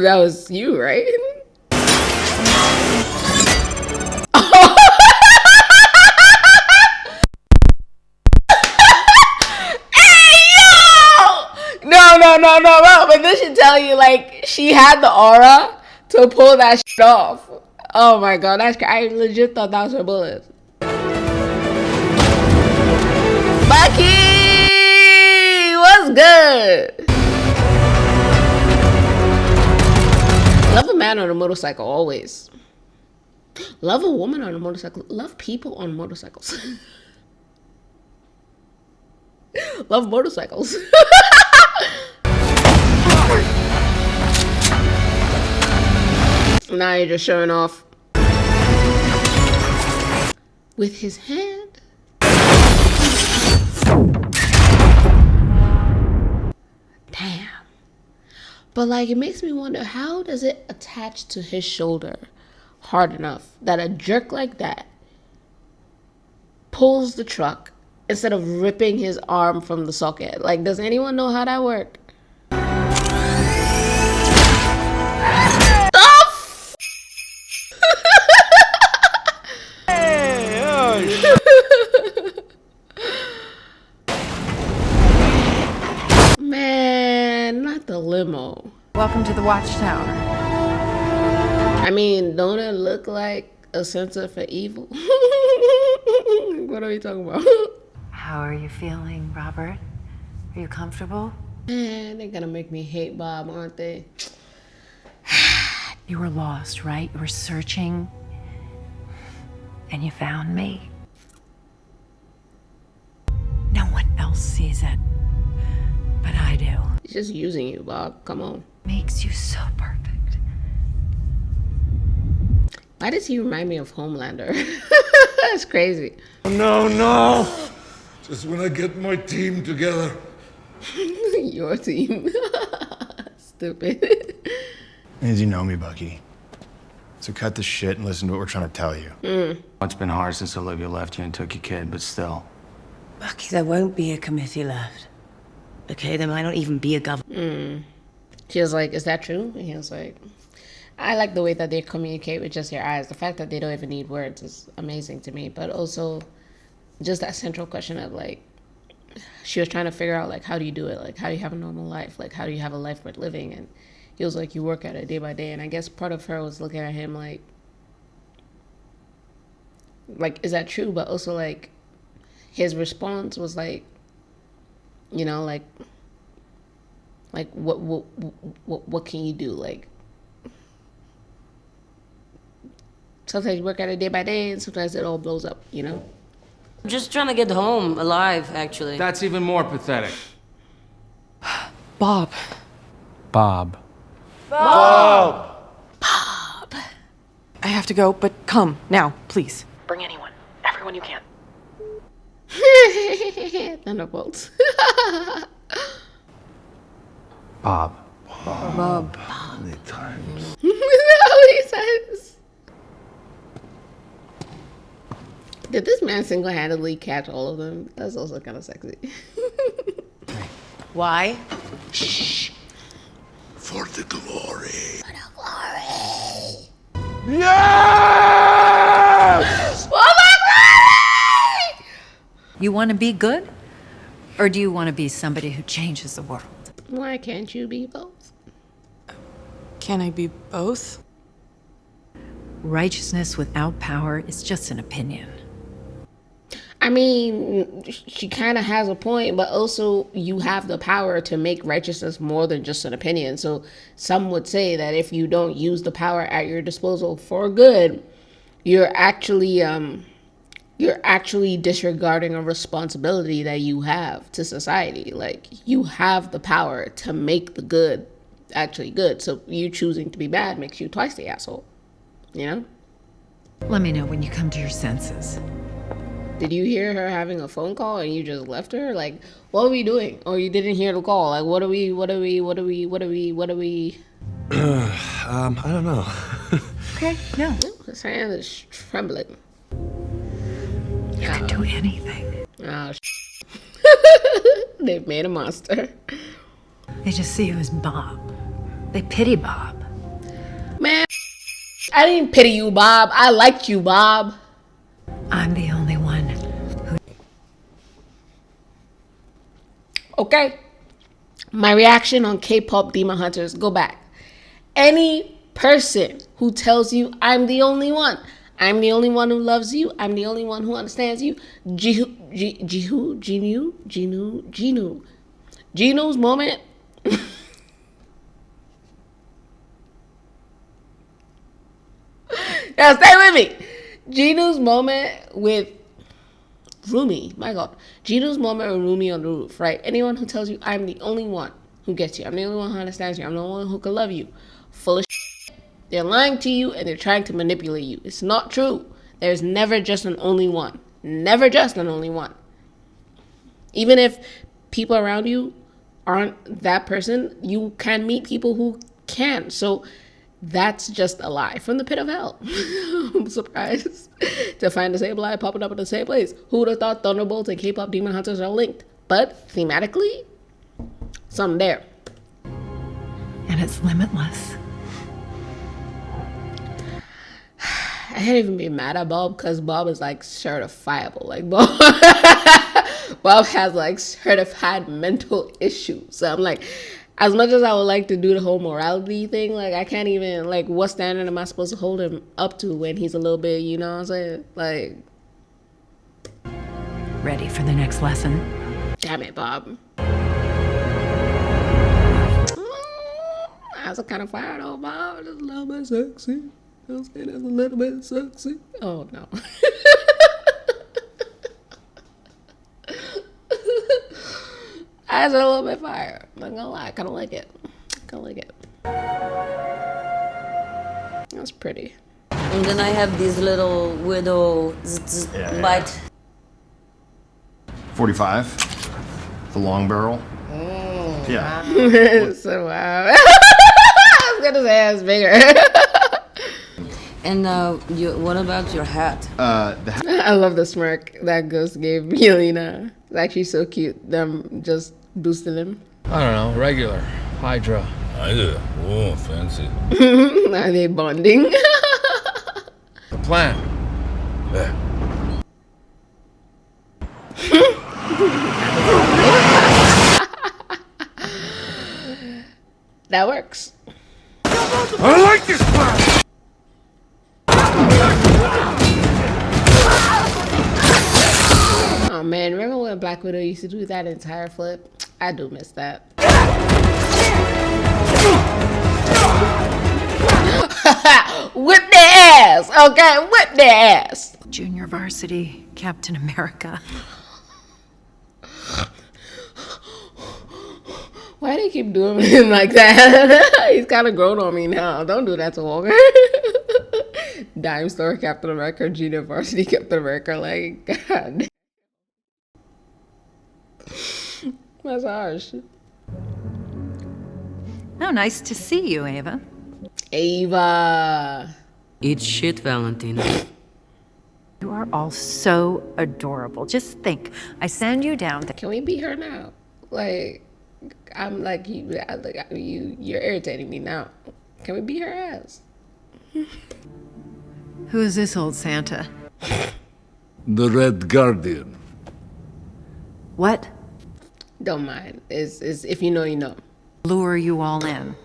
That was you, right? No. But this should tell you, like, she had the aura to pull that shit off. Oh my god, I legit thought that was her bullet. Bucky! What's good? Love a man on a motorcycle, always. Love a woman on a motorcycle. Love people on motorcycles. Love motorcycles. Now you're just showing off with his hand. Damn. But like, it makes me wonder, how does it attach to his shoulder hard enough that a jerk like that pulls the truck instead of ripping his arm from the socket? Like, does anyone know how that worked? Man, not the limo. Welcome to the Watchtower. I mean, don't it look like a center for evil? What are we talking about? How are you feeling, Robert? Are you comfortable? Man, they're gonna make me hate Bob, aren't they? You were lost, right? You were searching, and you found me. No one else sees it, but I do. He's just using you, Bob. Come on. Makes you so perfect. Why does he remind me of Homelander? That's crazy. No. Just when I get my team together. Your team. Stupid. As you know me, Bucky. So cut the shit and listen to what we're trying to tell you. It's been hard since Olivia left you and took your kid, but still. Bucky, there won't be a committee left. Okay, there might not even be a government. She was like, is that true? And he was like, I like the way that they communicate with just their eyes. The fact that they don't even need words is amazing to me. But also, just that central question of, like, she was trying to figure out, like, how do you do it? Like, how do you have a normal life? Like, how do you have a life worth living? And he was like, you work at it day by day. And I guess part of her was looking at him like, is that true? But also, like, his response was like, you know, like what can you do? Like, sometimes you work at it day by day, and sometimes it all blows up, you know? I'm just trying to get home alive, actually. That's even more pathetic. Bob. Bob. I have to go, but come, now, please. Bring anyone. Everyone you can. Thunderbolts. Bob. How many times? How many times? Did this man single-handedly catch all of them? That's also kind of sexy. Why? Shh. For the glory. For the glory. Yes! For the glory! You want to be good? Or do you want to be somebody who changes the world? Why can't you be both? Can I be both? Righteousness without power is just an opinion. I mean, she kind of has a point, but also you have the power to make righteousness more than just an opinion. So some would say that if you don't use the power at your disposal for good, you're actually disregarding a responsibility that you have to society. Like, you have the power to make the good actually good. So you choosing to be bad makes you twice the asshole, you know? Let me know when you come to your senses. Did you hear her having a phone call and you just left her? Like, what are we doing? Or you didn't hear the call? Like, what are we? I don't know. Okay, no. His hand is trembling. You can do anything. Oh, They've made a monster. They just see you as Bob. They pity Bob. I didn't pity you, Bob. I liked you, Bob. I'm the only one who... Okay. My reaction on K-pop Demon Hunters. Go back. Any person who tells you I'm the only one, I'm the only one who loves you, I'm the only one who understands you, Gino's moment. Now stay with me. Gino's moment with Rumi, my God. Gino's moment with Rumi on the roof, right? Anyone who tells you I'm the only one who gets you, I'm the only one who understands you, I'm the only one who can love you, full of shit. They're lying to you and they're trying to manipulate you. It's not true. There's never just an only one. Never just an only one. Even if people around you aren't that person, you can meet people who can. So that's just a lie from the pit of hell. I'm surprised to find the same lie popping up in the same place. Who would have thought Thunderbolts and K-pop Demon Hunters are linked? But thematically, something there. And it's limitless. I can't even be mad at Bob because Bob is like certifiable. Like Bob, Bob has like certified mental issues. So I'm like, as much as I would like to do the whole morality thing, like I can't even, like, what standard am I supposed to hold him up to when he's a little bit, you know what I'm saying? Like, ready for the next lesson? Damn it, Bob. That's a kind of fire though, Bob. Just a little bit sexy. You know what I'm saying? That's a little bit sexy. Oh no. That's a little bit fire. I'm not gonna lie, I kinda like it. That's pretty. And then I have this little widow bite. 45. The long barrel. Yeah. So wow. I was gonna say it's bigger. And what about your hat? I love the smirk that Ghost gave Yelena. It's actually so cute. Them just boosting him. I don't know, regular. Hydra. Hydra? Oh, fancy. Are they bonding? The plan. That works. I like this plan! Oh man, remember when Black Widow used to do that entire flip? I do miss that. Whip their ass, okay? Whip their ass. Junior varsity, Captain America. Why do they keep doing him like that? He's kind of grown on me now. Don't do that to Walker. Dime store Captain America, Junior varsity Captain America. Like, God. That's harsh. Oh, nice to see you, Ava. Ava. Eat shit, Valentina. You are all so adorable. Just think, I send you down there. Can we beat her now? Like, I'm like, you're irritating me now. Can we beat her ass? Who is this old Santa? The Red Guardian. What? Don't mind. It's if you know, you know. Lure you all in.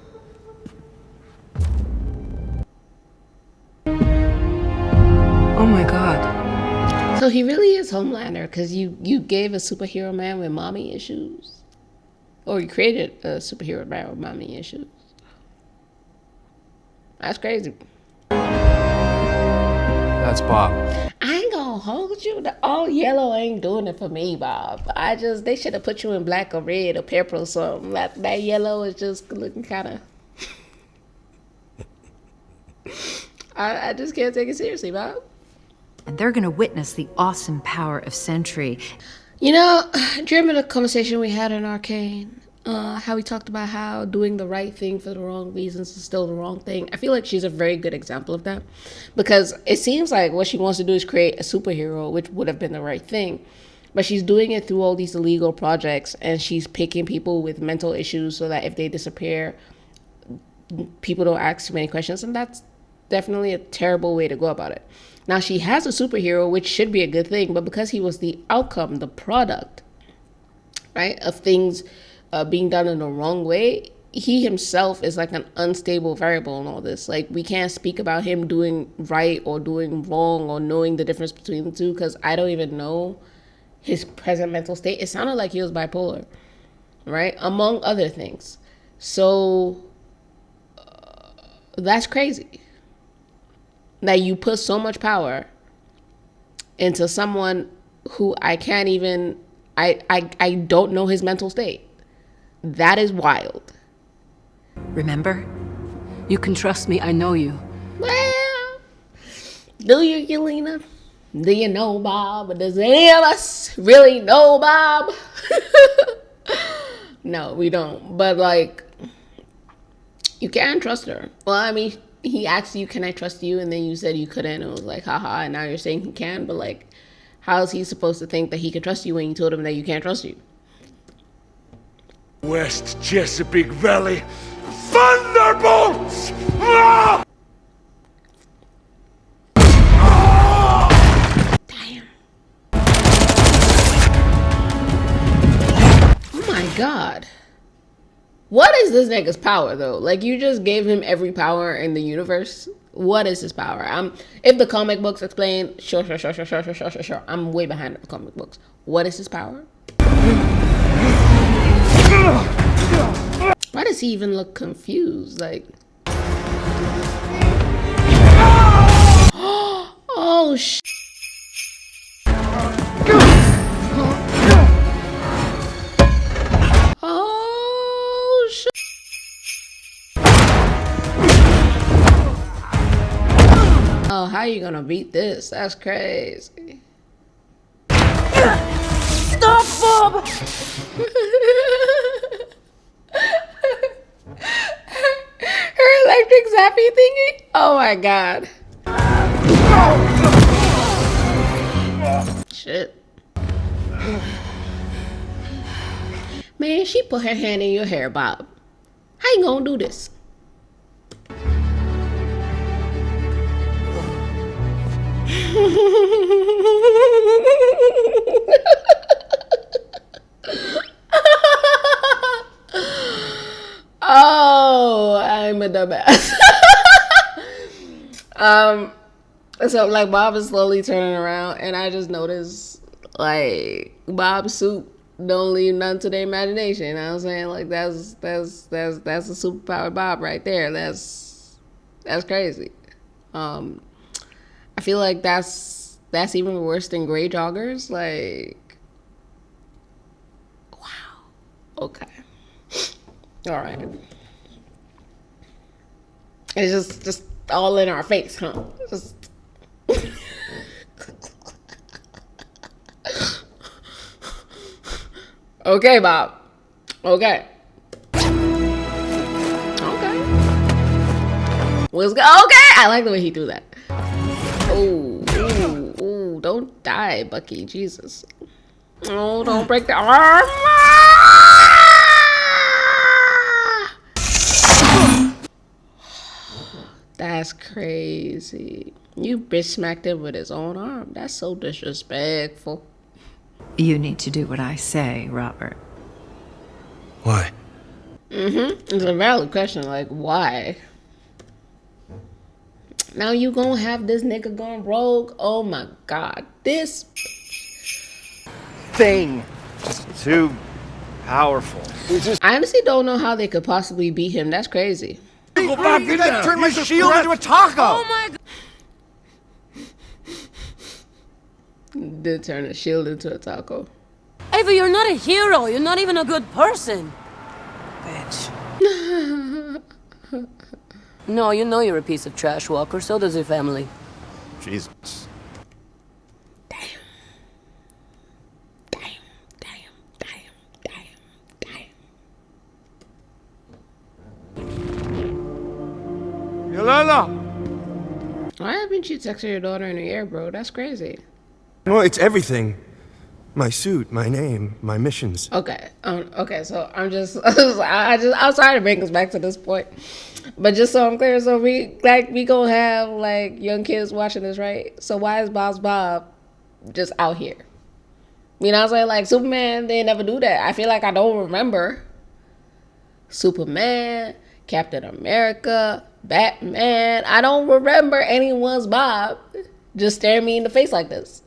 Oh my god. So he really is Homelander because you gave a superhero man with mommy issues. Or you created a superhero man with mommy issues. That's crazy. That's Bob. I ain't gonna hold you. The all yellow ain't doing it for me, Bob. They should have put you in black or red or purple or something. That yellow is just looking kind of... I just can't take it seriously, Bob. And they're gonna witness the awesome power of Sentry. You know, do you remember the conversation we had in Arcane? How we talked about how doing the right thing for the wrong reasons is still the wrong thing. I feel like she's a very good example of that. Because it seems like what she wants to do is create a superhero, which would have been the right thing. But she's doing it through all these illegal projects, and she's picking people with mental issues so that if they disappear, people don't ask too many questions. And that's definitely a terrible way to go about it. Now, she has a superhero, which should be a good thing, but because he was the outcome, the product, right, of things being done in the wrong way, he himself is like an unstable variable in all this. Like, we can't speak about him doing right or doing wrong or knowing the difference between the two, because I don't even know his present mental state. It sounded like he was bipolar, right, among other things. So that's crazy that you put so much power into someone who I can't even, I don't know his mental state. That is wild. Remember? You can trust me, I know you. Well, do you, Yelena? Do you know Bob? Does any of us really know Bob? No, we don't. But like, you can't trust her. Well, I mean, he asked you, can I trust you? And then you said you couldn't. And it was like, haha. And now you're saying he can. But like, how is he supposed to think that he can trust you when you told him that you can't trust you? West Chesapeake Valley, Thunderbolts! Ah! Damn. Oh my God. What is this nigga's power though? Like, you just gave him every power in the universe. What is his power? If the comic books explain, sure. I'm way behind the comic books. What is his power? Why does he even look confused? Like, oh sh. Oh sh. Oh, how you gonna beat this? That's crazy. Stop, Bob! Her electric zappy thingy? Oh my God. Shit. Man, she put her hand in your hair, Bob. How you gonna do this? Oh, I'm a dumbass. So like Bob is slowly turning around, and I just noticed like Bob's suit don't leave none to the imagination. You know what I'm saying? Like that's a superpowered Bob right there. That's crazy. I feel like that's even worse than gray joggers. Like, wow. Okay. All right. It's just all in our face, huh? Just okay, Bob. Okay. Let's go. Okay. I like the way he threw that. Oh, don't die, Bucky. Jesus. Oh, don't break the arm. That's crazy. You bitch smacked him with his own arm. That's so disrespectful. You need to do what I say, Robert. Why? It's a valid question. Like, why? Now you gonna have this nigga going rogue? Oh my God. This thing is too powerful. I honestly don't know how they could possibly beat him. That's crazy. Go back in there. Turn my shield into a taco. Oh my God. Did turn a shield into a taco. Ava, you're not a hero. You're not even a good person. Bitch. No, you know you're a piece of trash, Walker. So does your family. Jesus. Yelena! Why haven't you texted your daughter in the air, bro? That's crazy. Well, it's everything. My suit, my name, my missions. Okay. Okay. So I'm just, I'm sorry to bring us back to this point, but just so I'm clear, so we gonna have like young kids watching this, right? So why is Bob just out here? You know what I'm saying? Like Superman, they never do that. I feel like I don't remember Superman, Captain America, Batman. I don't remember anyone's Bob just staring me in the face like this.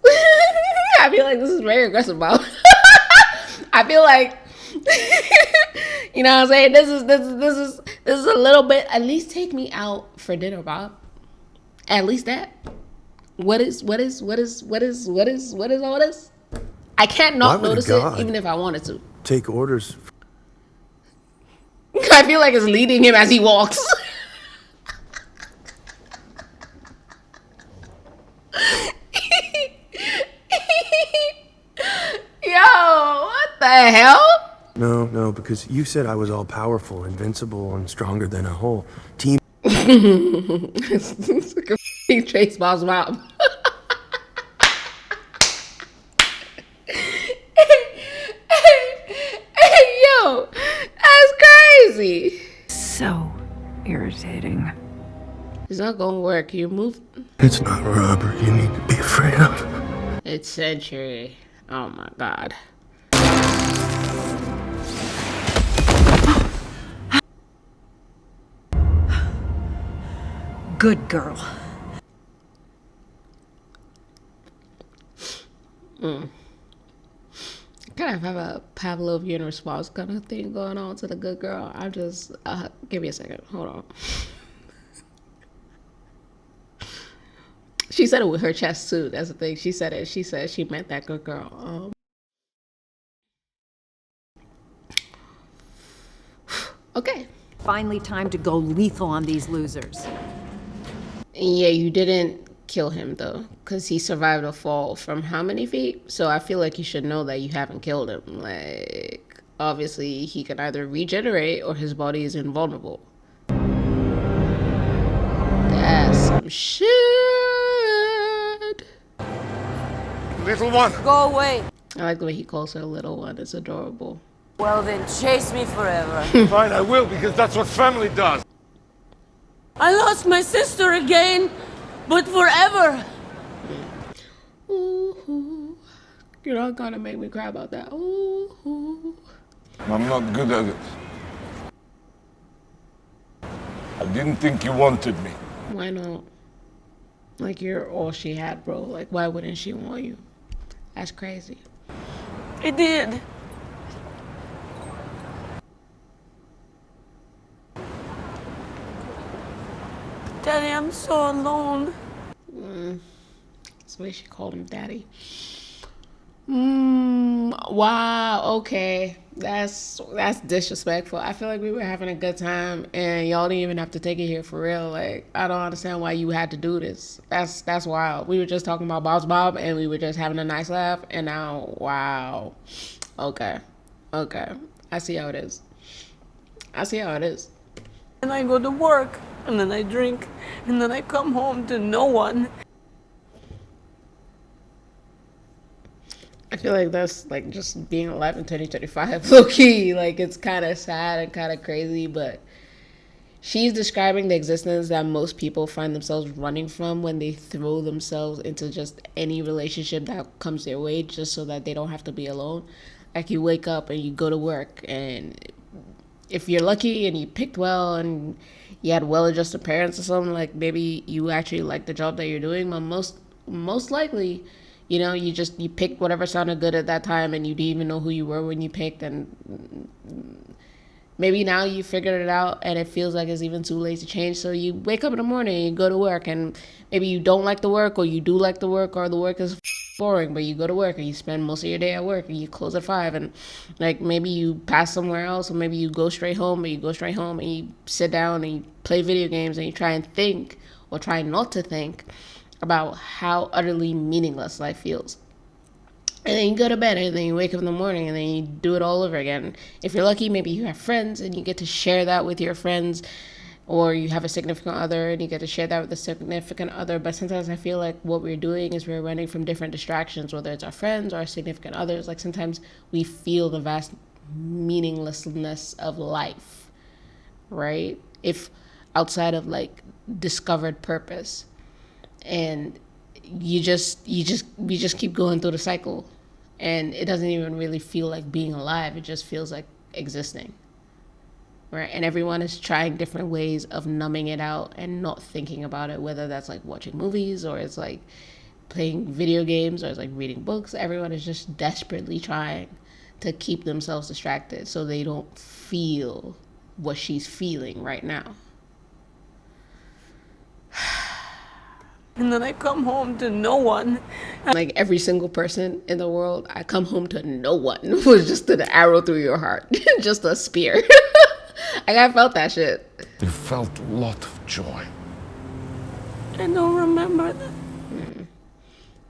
I feel like this is very aggressive, Bob. I feel like, you know what I'm saying? This is a little bit. At least take me out for dinner, Bob. At least that. What is all this? I can't not notice it, even if I wanted to. Take orders. I feel like it's leading him as he walks. Yo, what the hell? No, because you said I was all powerful, invincible, and stronger than a whole team. It's like a Chase Bob's mom. Yo, that's crazy. So irritating. It's not gonna work. You move. It's not Robert you need to be afraid of. It's Sentry. Oh my god. Good girl. Kind of have a Pavlovian response kind of thing going on to the good girl. I'm just, give me a second. Hold on. She said it with her chest too. That's the thing. She said it. She said she meant that good girl. Okay. Finally time to go lethal on these losers. Yeah, you didn't kill him though, because he survived a fall from how many feet? So I feel like you should know that you haven't killed him. Like, obviously he can either regenerate or his body is invulnerable. That's some shit. Little one. Go away. I like the way he calls her a little one. It's adorable. Well then, chase me forever. Fine, I will, because that's what family does. I lost my sister again, but forever. Ooh, you're not gonna make me cry about that. Ooh. I'm not good at it. I didn't think you wanted me. Why not? Like, you're all she had, bro. Like, why wouldn't she want you? That's crazy. I did. Daddy, I'm so alone. That's the way she called him daddy. Wow, okay. That's disrespectful. I feel like we were having a good time and y'all didn't even have to take it here for real. Like, I don't understand why you had to do this. That's wild. We were just talking about Bob's Bob and we were just having a nice laugh and now, wow. Okay. I see how it is. And I go to work, and then I drink, and then I come home to no one. I feel like that's like just being alive in 2025, low key. Like, it's kind of sad and kind of crazy, but she's describing the existence that most people find themselves running from when they throw themselves into just any relationship that comes their way just so that they don't have to be alone. Like, you wake up and you go to work, and if you're lucky and you picked well and you had well-adjusted parents or something, like maybe you actually like the job that you're doing, but most likely, you know, you picked whatever sounded good at that time and you didn't even know who you were when you picked, and maybe now you figured it out and it feels like it's even too late to change. So you wake up in the morning and you go to work, and maybe you don't like the work, or you do like the work, or the work is boring, but you go to work and you spend most of your day at work and you close at 5, and like maybe you pass somewhere else, or maybe you go straight home, and you sit down and you play video games and you try and think, or try not to think about how utterly meaningless life feels. And then you go to bed, and then you wake up in the morning, and then you do it all over again. If you're lucky, maybe you have friends and you get to share that with your friends. or you have a significant other and you get to share that with a significant other. But sometimes I feel like what we're doing is we're running from different distractions, whether it's our friends or our significant others. Like sometimes we feel the vast meaninglessness of life, right? If outside of like discovered purpose, and we just keep going through the cycle, and it doesn't even really feel like being alive. It just feels like existing, right? And everyone is trying different ways of numbing it out and not thinking about it, whether that's like watching movies or it's like playing video games or it's like reading books. Everyone is just desperately trying to keep themselves distracted so they don't feel what she's feeling right now. And then I come home to no one. Like every single person in the world, I come home to no one. It was just an arrow through your heart. Just a spear. Like I felt that shit. You felt a lot of joy. I don't remember that.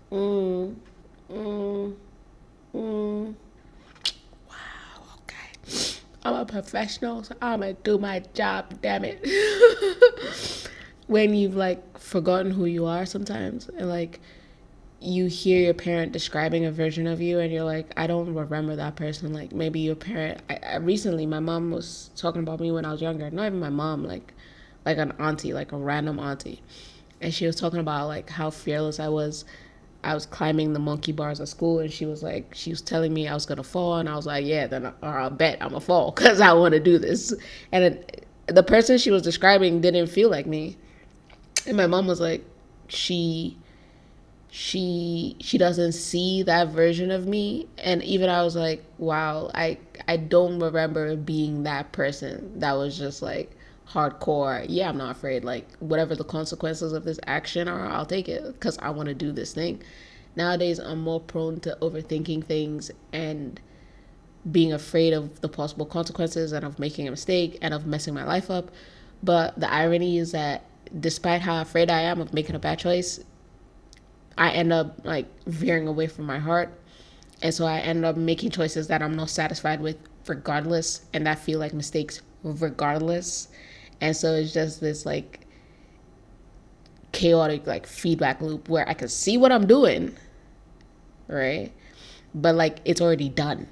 Wow, okay. I'm a professional, so I'm gonna do my job, damn it. When you've like forgotten who you are sometimes, and like you hear your parent describing a version of you and you're like, I don't remember that person. Like maybe your parent, I recently my mom was talking about me when I was younger, not even my mom, like an auntie, like a random auntie, and she was talking about like how fearless I was climbing the monkey bars at school, and she was telling me I was gonna fall, and I was like, yeah, then I'll bet I'm gonna fall because I want to do this. And the person she was describing didn't feel like me. And my mom was like, she doesn't see that version of me. And even I was like, wow, I don't remember being that person that was just like hardcore. Yeah, I'm not afraid. Like whatever the consequences of this action are, I'll take it because I want to do this thing. Nowadays, I'm more prone to overthinking things and being afraid of the possible consequences and of making a mistake and of messing my life up. But the irony is that despite how afraid I am of making a bad choice, I end up like veering away from my heart. And so I end up making choices that I'm not satisfied with regardless, and that feel like mistakes regardless. And so it's just this like chaotic like feedback loop where I can see what I'm doing, right? But like it's already done.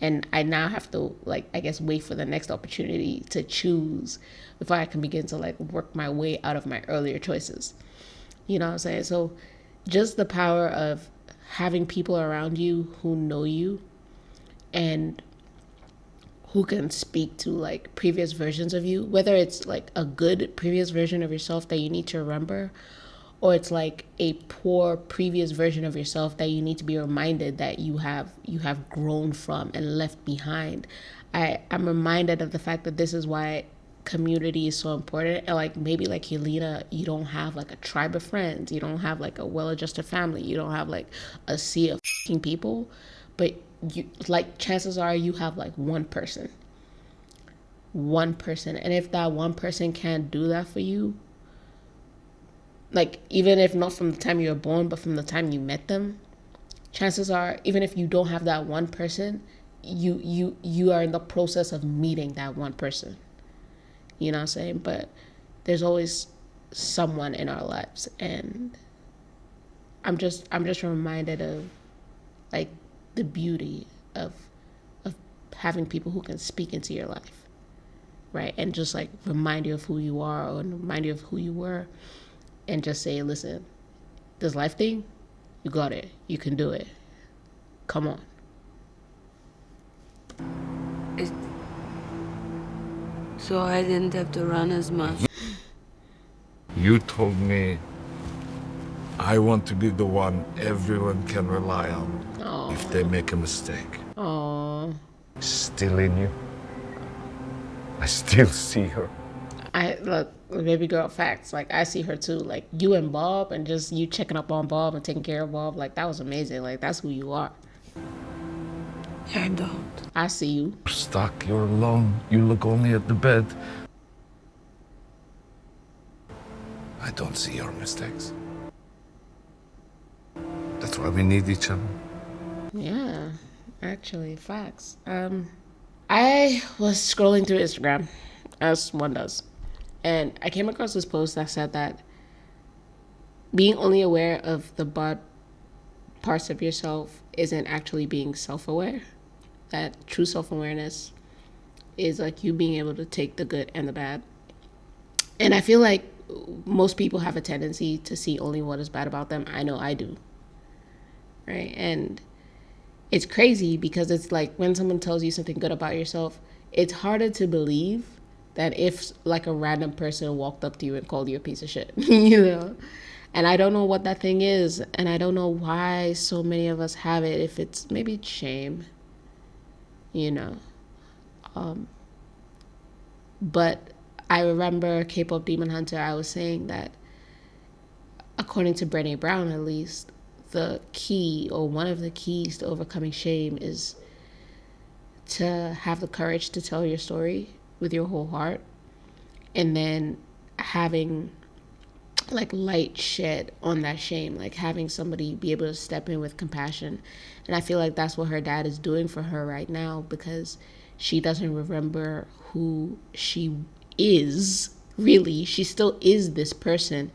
And I now have to, like, I guess, wait for the next opportunity to choose before I can begin to, like, work my way out of my earlier choices. You know what I'm saying? So just the power of having people around you who know you and who can speak to, like, previous versions of you, whether it's, like, a good previous version of yourself that you need to remember, or it's like a poor previous version of yourself that you need to be reminded that you have grown from and left behind. I'm reminded of the fact that this is why community is so important. And like maybe like Helena, you don't have like a tribe of friends, you don't have like a well-adjusted family, you don't have like a sea of fucking people, but you like chances are you have like one person. And if that one person can't do that for you, like even if not from the time you were born, but from the time you met them, chances are, even if you don't have that one person, you are in the process of meeting that one person. You know what I'm saying? But there's always someone in our lives, and I'm just reminded of like the beauty of having people who can speak into your life, right? And just like remind you of who you are or remind you of who you were. And just say, listen, this life thing, you got it. You can do it. Come on. So I didn't have to run as much. You told me I want to be the one everyone can rely on if they make a mistake. Aww. Still in you. I still see her. Look, baby girl, facts. Like, I see her too. Like, you and Bob, and just you checking up on Bob and taking care of Bob. Like, that was amazing. Like, that's who you are. I don't. I see you. You're stuck. You're alone. You look only at the bed. I don't see your mistakes. That's why we need each other. Yeah, actually, facts. I was scrolling through Instagram, as one does. And I came across this post that said that being only aware of the bad parts of yourself isn't actually being self-aware. That true self-awareness is like you being able to take the good and the bad. And I feel like most people have a tendency to see only what is bad about them. I know I do. Right? And it's crazy because it's like when someone tells you something good about yourself, it's harder to believe than if like a random person walked up to you and called you a piece of shit, you know? And I don't know what that thing is. And I don't know why so many of us have it. If it's maybe shame, you know? But I remember K-pop Demon Hunter, I was saying that according to Brené Brown, at least, the key or one of the keys to overcoming shame is to have the courage to tell your story with your whole heart, and then having like light shed on that shame, like having somebody be able to step in with compassion. And I feel like that's what her dad is doing for her right now, because she doesn't remember who she is really. She still is this person,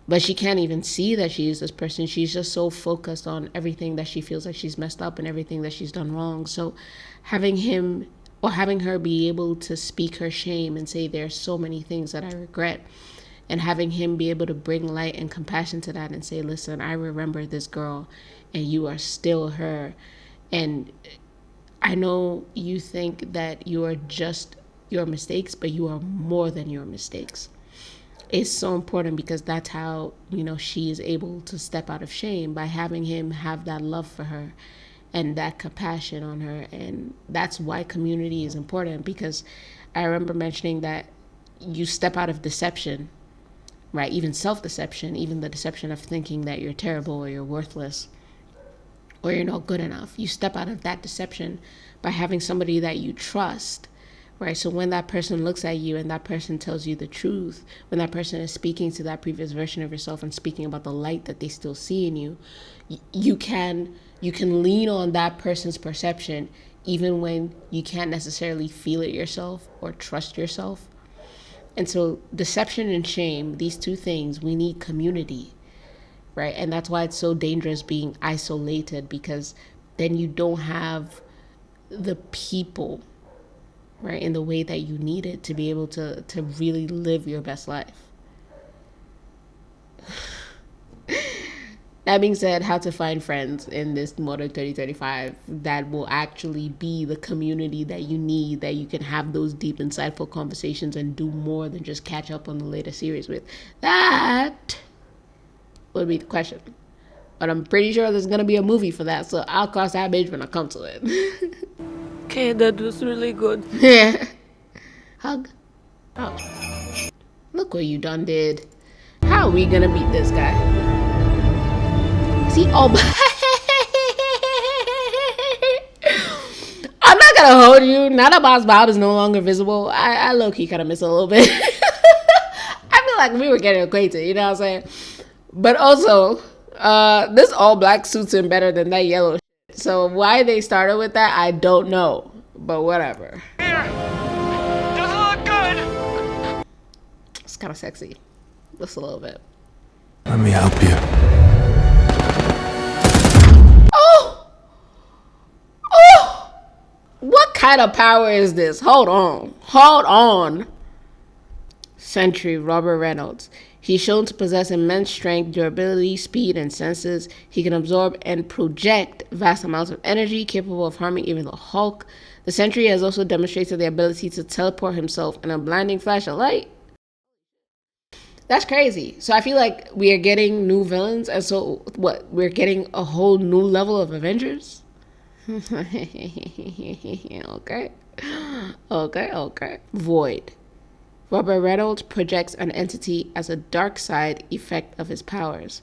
but she can't even see that she is this person. She's just so focused on everything that she feels like she's messed up and everything that she's done wrong. So having him or having her be able to speak her shame and say there's so many things that I regret, and having him be able to bring light and compassion to that and say, listen, I remember this girl and you are still her. And I know you think that you are just your mistakes, but you are more than your mistakes. It's so important, because that's how, you know, she is able to step out of shame, by having him have that love for her and that compassion on her. And that's why community is important, because I remember mentioning that you step out of deception, right? Even self-deception, even the deception of thinking that you're terrible or you're worthless or you're not good enough. You step out of that deception by having somebody that you trust, right? So when that person looks at you and that person tells you the truth, when that person is speaking to that previous version of yourself and speaking about the light that they still see in you, you can lean on that person's perception, even when you can't necessarily feel it yourself or trust yourself. And so deception and shame, these two things, we need community, right? And that's why it's so dangerous being isolated, because then you don't have the people, right, in the way that you need it to be able to really live your best life. That being said, how to find friends in this modern 2035 that will actually be the community that you need, that you can have those deep, insightful conversations and do more than just catch up on the latest series with. That would be the question. But I'm pretty sure there's going to be a movie for that, so I'll cross that bridge when I come to it. Okay, that was really good. Yeah. Hug. Oh. Look what you done did. How are we going to beat this guy? See, oh, I'm not gonna hold you. Now that Boss Bob is no longer visible, I low-key kind of miss a little bit. I feel like we were getting acquainted, you know what I'm saying? But also, this all black suits him better than that yellow shit. So why they started with that, I don't know. But whatever. Here. Doesn't look good. It's kind of sexy. Just a little bit. Let me help you. What kind of power is this? Hold on. Sentry, Robert Reynolds. He's shown to possess immense strength, durability, speed, and senses. He can absorb and project vast amounts of energy, capable of harming even the Hulk. The Sentry has also demonstrated the ability to teleport himself in a blinding flash of light. That's crazy. So I feel like we are getting new villains, and so what? We're getting a whole new level of Avengers? Okay. Void. Robert Reynolds projects an entity as a dark side effect of his powers.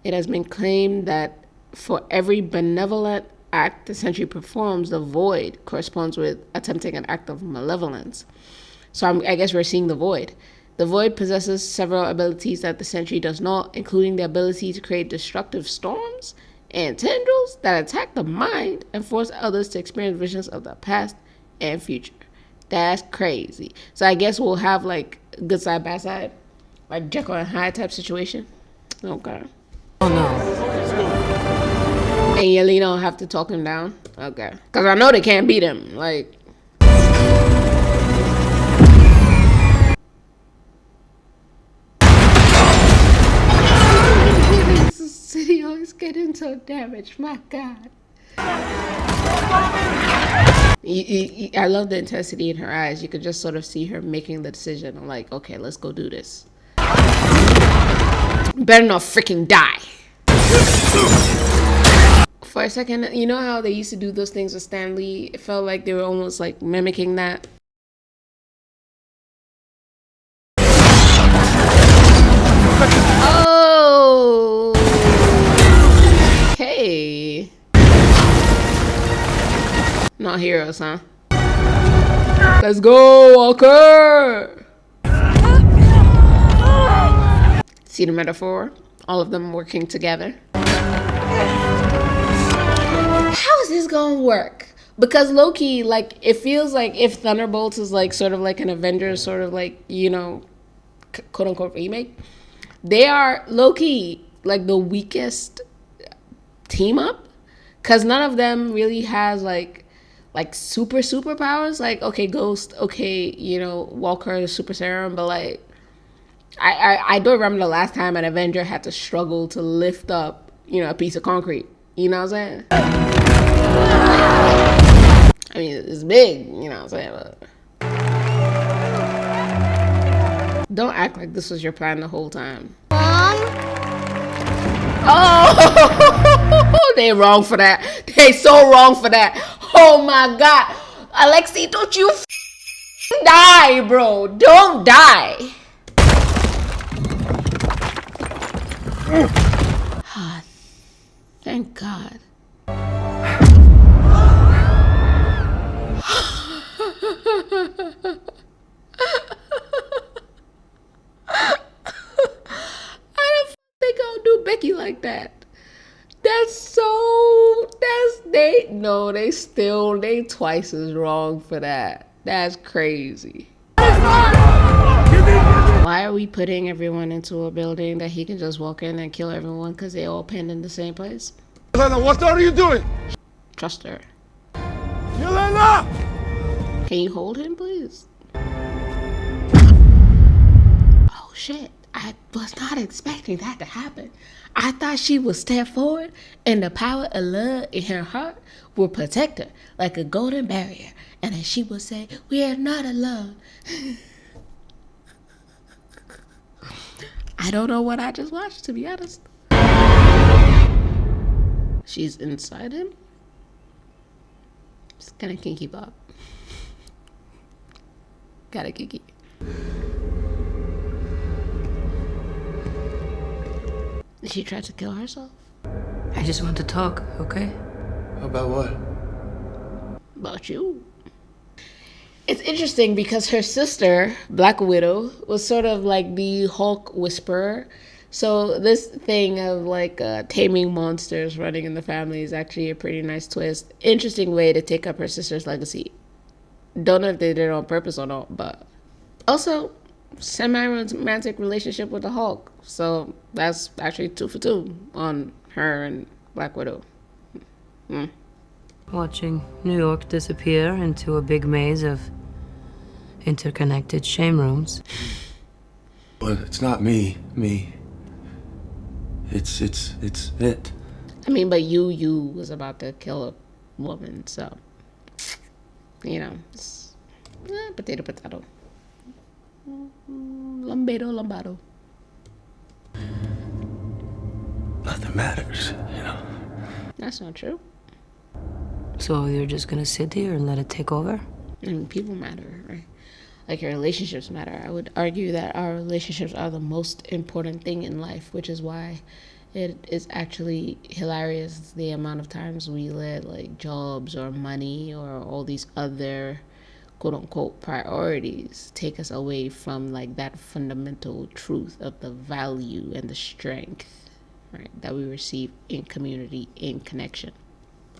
It has been claimed that for every benevolent act the Sentry performs, the Void corresponds with attempting an act of malevolence. So I guess we're seeing the Void. The Void possesses several abilities that the Sentry does not, including the ability to create destructive storms and tendrils that attack the mind and force others to experience visions of the past and future. That's crazy. So I guess we'll have like good side, bad side, like Jekyll and Hyde type situation. Okay. Oh no. And Yelena don't have to talk him down. Okay. Because I know they can't beat him. Like. This city always getting so damaged. My God. I love the intensity in her eyes. You could just sort of see her making the decision. I'm like, okay, let's go do this. Better not freaking die. For a second, you know how they used to do those things with Stan Lee? It felt like they were almost like mimicking that. Oh. Okay. Not heroes, huh? Let's go, Walker! See the metaphor? All of them working together. How is this gonna work? Because low-key, like, it feels like if Thunderbolts is like sort of like an Avengers sort of like, you know, quote-unquote remake, they are low-key like the weakest team up. Because none of them really has like superpowers. Like, okay, Ghost, okay, you know, Walker, super serum, but like I don't remember the last time an Avenger had to struggle to lift up, you know, a piece of concrete. You know what I'm saying? I mean, it's big, you know what I'm saying? But don't act like this was your plan the whole time. Oh, they wrong for that. They so wrong for that. Oh my God. Alexi, don't you die, bro. Don't die. Thank God. Do Becky like that. They twice as wrong for that. That's crazy. Why are we putting everyone into a building that he can just walk in and kill everyone because they all pinned in the same place? Yelena, what are you doing? Trust her. Yelena! Can you hold him, please? Oh shit. I was not expecting that to happen. I thought she would step forward and the power of love in her heart will protect her like a golden barrier. And then she would say, we are not alone. I don't know what I just watched, to be honest. She's inside him? Just kind of can't keep up. Gotta kiki. She tried to kill herself? I just want to talk, okay? About what? About you. It's interesting because her sister, Black Widow, was sort of like the Hulk whisperer. So this thing of like taming monsters running in the family is actually a pretty nice twist. Interesting way to take up her sister's legacy. Don't know if they did it on purpose or not, but also semi-romantic relationship with the Hulk. So that's actually 2 for 2 on her and Black Widow. Watching New York disappear into a big maze of interconnected shame rooms. But it's not me. It's it. I mean, but you was about to kill a woman, so you know, it's, potato. Lombardo. Nothing matters, you know. That's not true. So you're just gonna sit here and let it take over? I mean, people matter, right? Like, your relationships matter. I would argue that our relationships are the most important thing in life, which is why it is actually hilarious the amount of times we let like jobs or money or all these other quote-unquote priorities take us away from like that fundamental truth of the value and the strength, right, that we receive in community, in connection.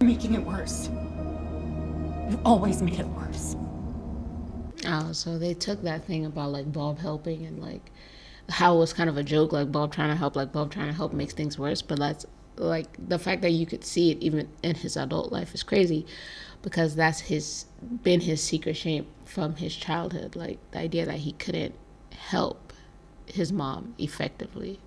Making it worse. You always make it worse. Oh, so they took that thing about like Bob helping and like how it was kind of a joke, like Bob trying to help, like Bob trying to help makes things worse. But that's like the fact that you could see it even in his adult life is crazy, because that's been his secret shame from his childhood. Like the idea that he couldn't help his mom effectively.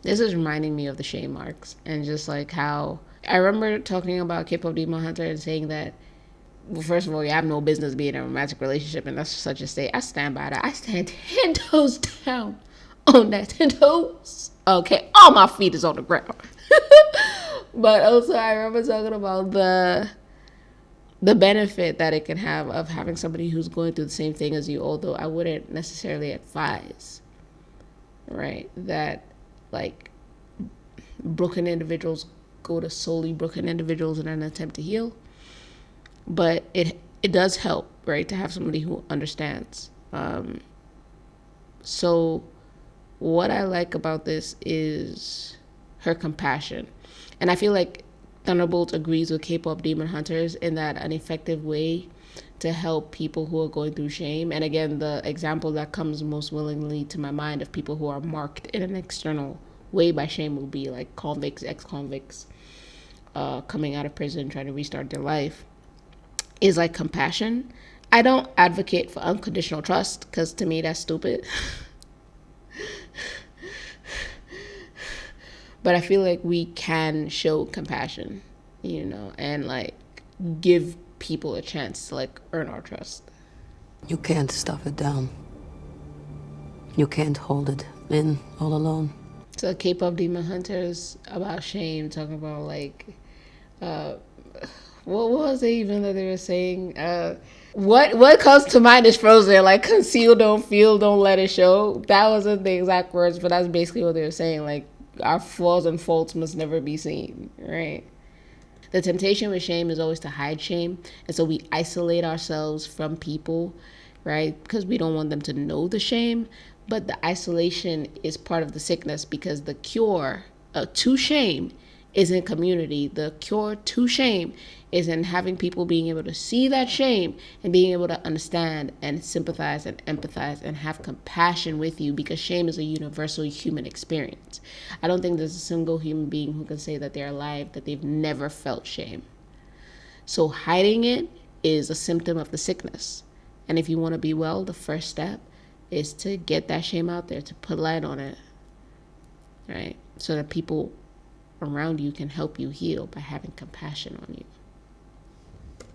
This is reminding me of the shame arcs and just like how I remember talking about K-pop Demon Hunter and saying that, well, first of all, you have no business being in a romantic relationship, and that's such a state. I stand by that. I stand 10 toes down on that. 10 toes. Okay, all my feet is on the ground. But also, I remember talking about the benefit that it can have of having somebody who's going through the same thing as you, although I wouldn't necessarily advise, right, that like broken individuals go to solely broken individuals in an attempt to heal. But it does help, right, to have somebody who understands. So what I like about this is her compassion. And I feel like Thunderbolts agrees with K-pop Demon Hunters in that an effective way to help people who are going through shame. And again, the example that comes most willingly to my mind of people who are marked in an external way by shame will be like convicts, ex-convicts, coming out of prison, trying to restart their life, is like compassion. I don't advocate for unconditional trust, because to me that's stupid. But I feel like we can show compassion, you know, and like give people a chance to like earn our trust. You can't stuff it down. You can't hold it in all alone. So K-pop Demon Hunters about shame, talking about like, what was it even that they were saying? What comes to mind is Frozen, like conceal, don't feel, don't let it show. That wasn't the exact words, but that's basically what they were saying. Like our flaws and faults must never be seen, right? The temptation with shame is always to hide shame. And so we isolate ourselves from people, right? Because we don't want them to know the shame. But the isolation is part of the sickness, because the cure to shame is in community. The cure to shame is in having people being able to see that shame and being able to understand and sympathize and empathize and have compassion with you, because shame is a universal human experience. I don't think there's a single human being who can say that they're alive that they've never felt shame. So hiding it is a symptom of the sickness. And if you want to be well, the first step is to get that shame out there, to put light on it, right? So that people around you can help you heal by having compassion on you.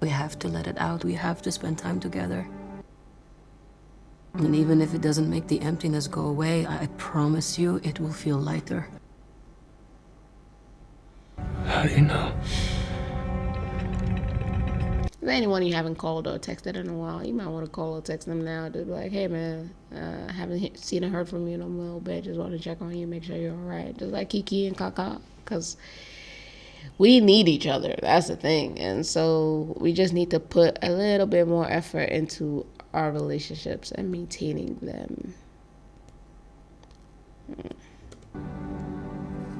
We have to let it out. We have to spend time together. And even if it doesn't make the emptiness go away, I promise you it will feel lighter. How do you know? If anyone you haven't called or texted in a while, you might want to call or text them now to be like, hey man, I haven't seen or heard from you in a little bit. Just want to check on you, make sure you're all right. Just like Kiki and Kaka, because we need each other. That's the thing. And so we just need to put a little bit more effort into our relationships and maintaining them.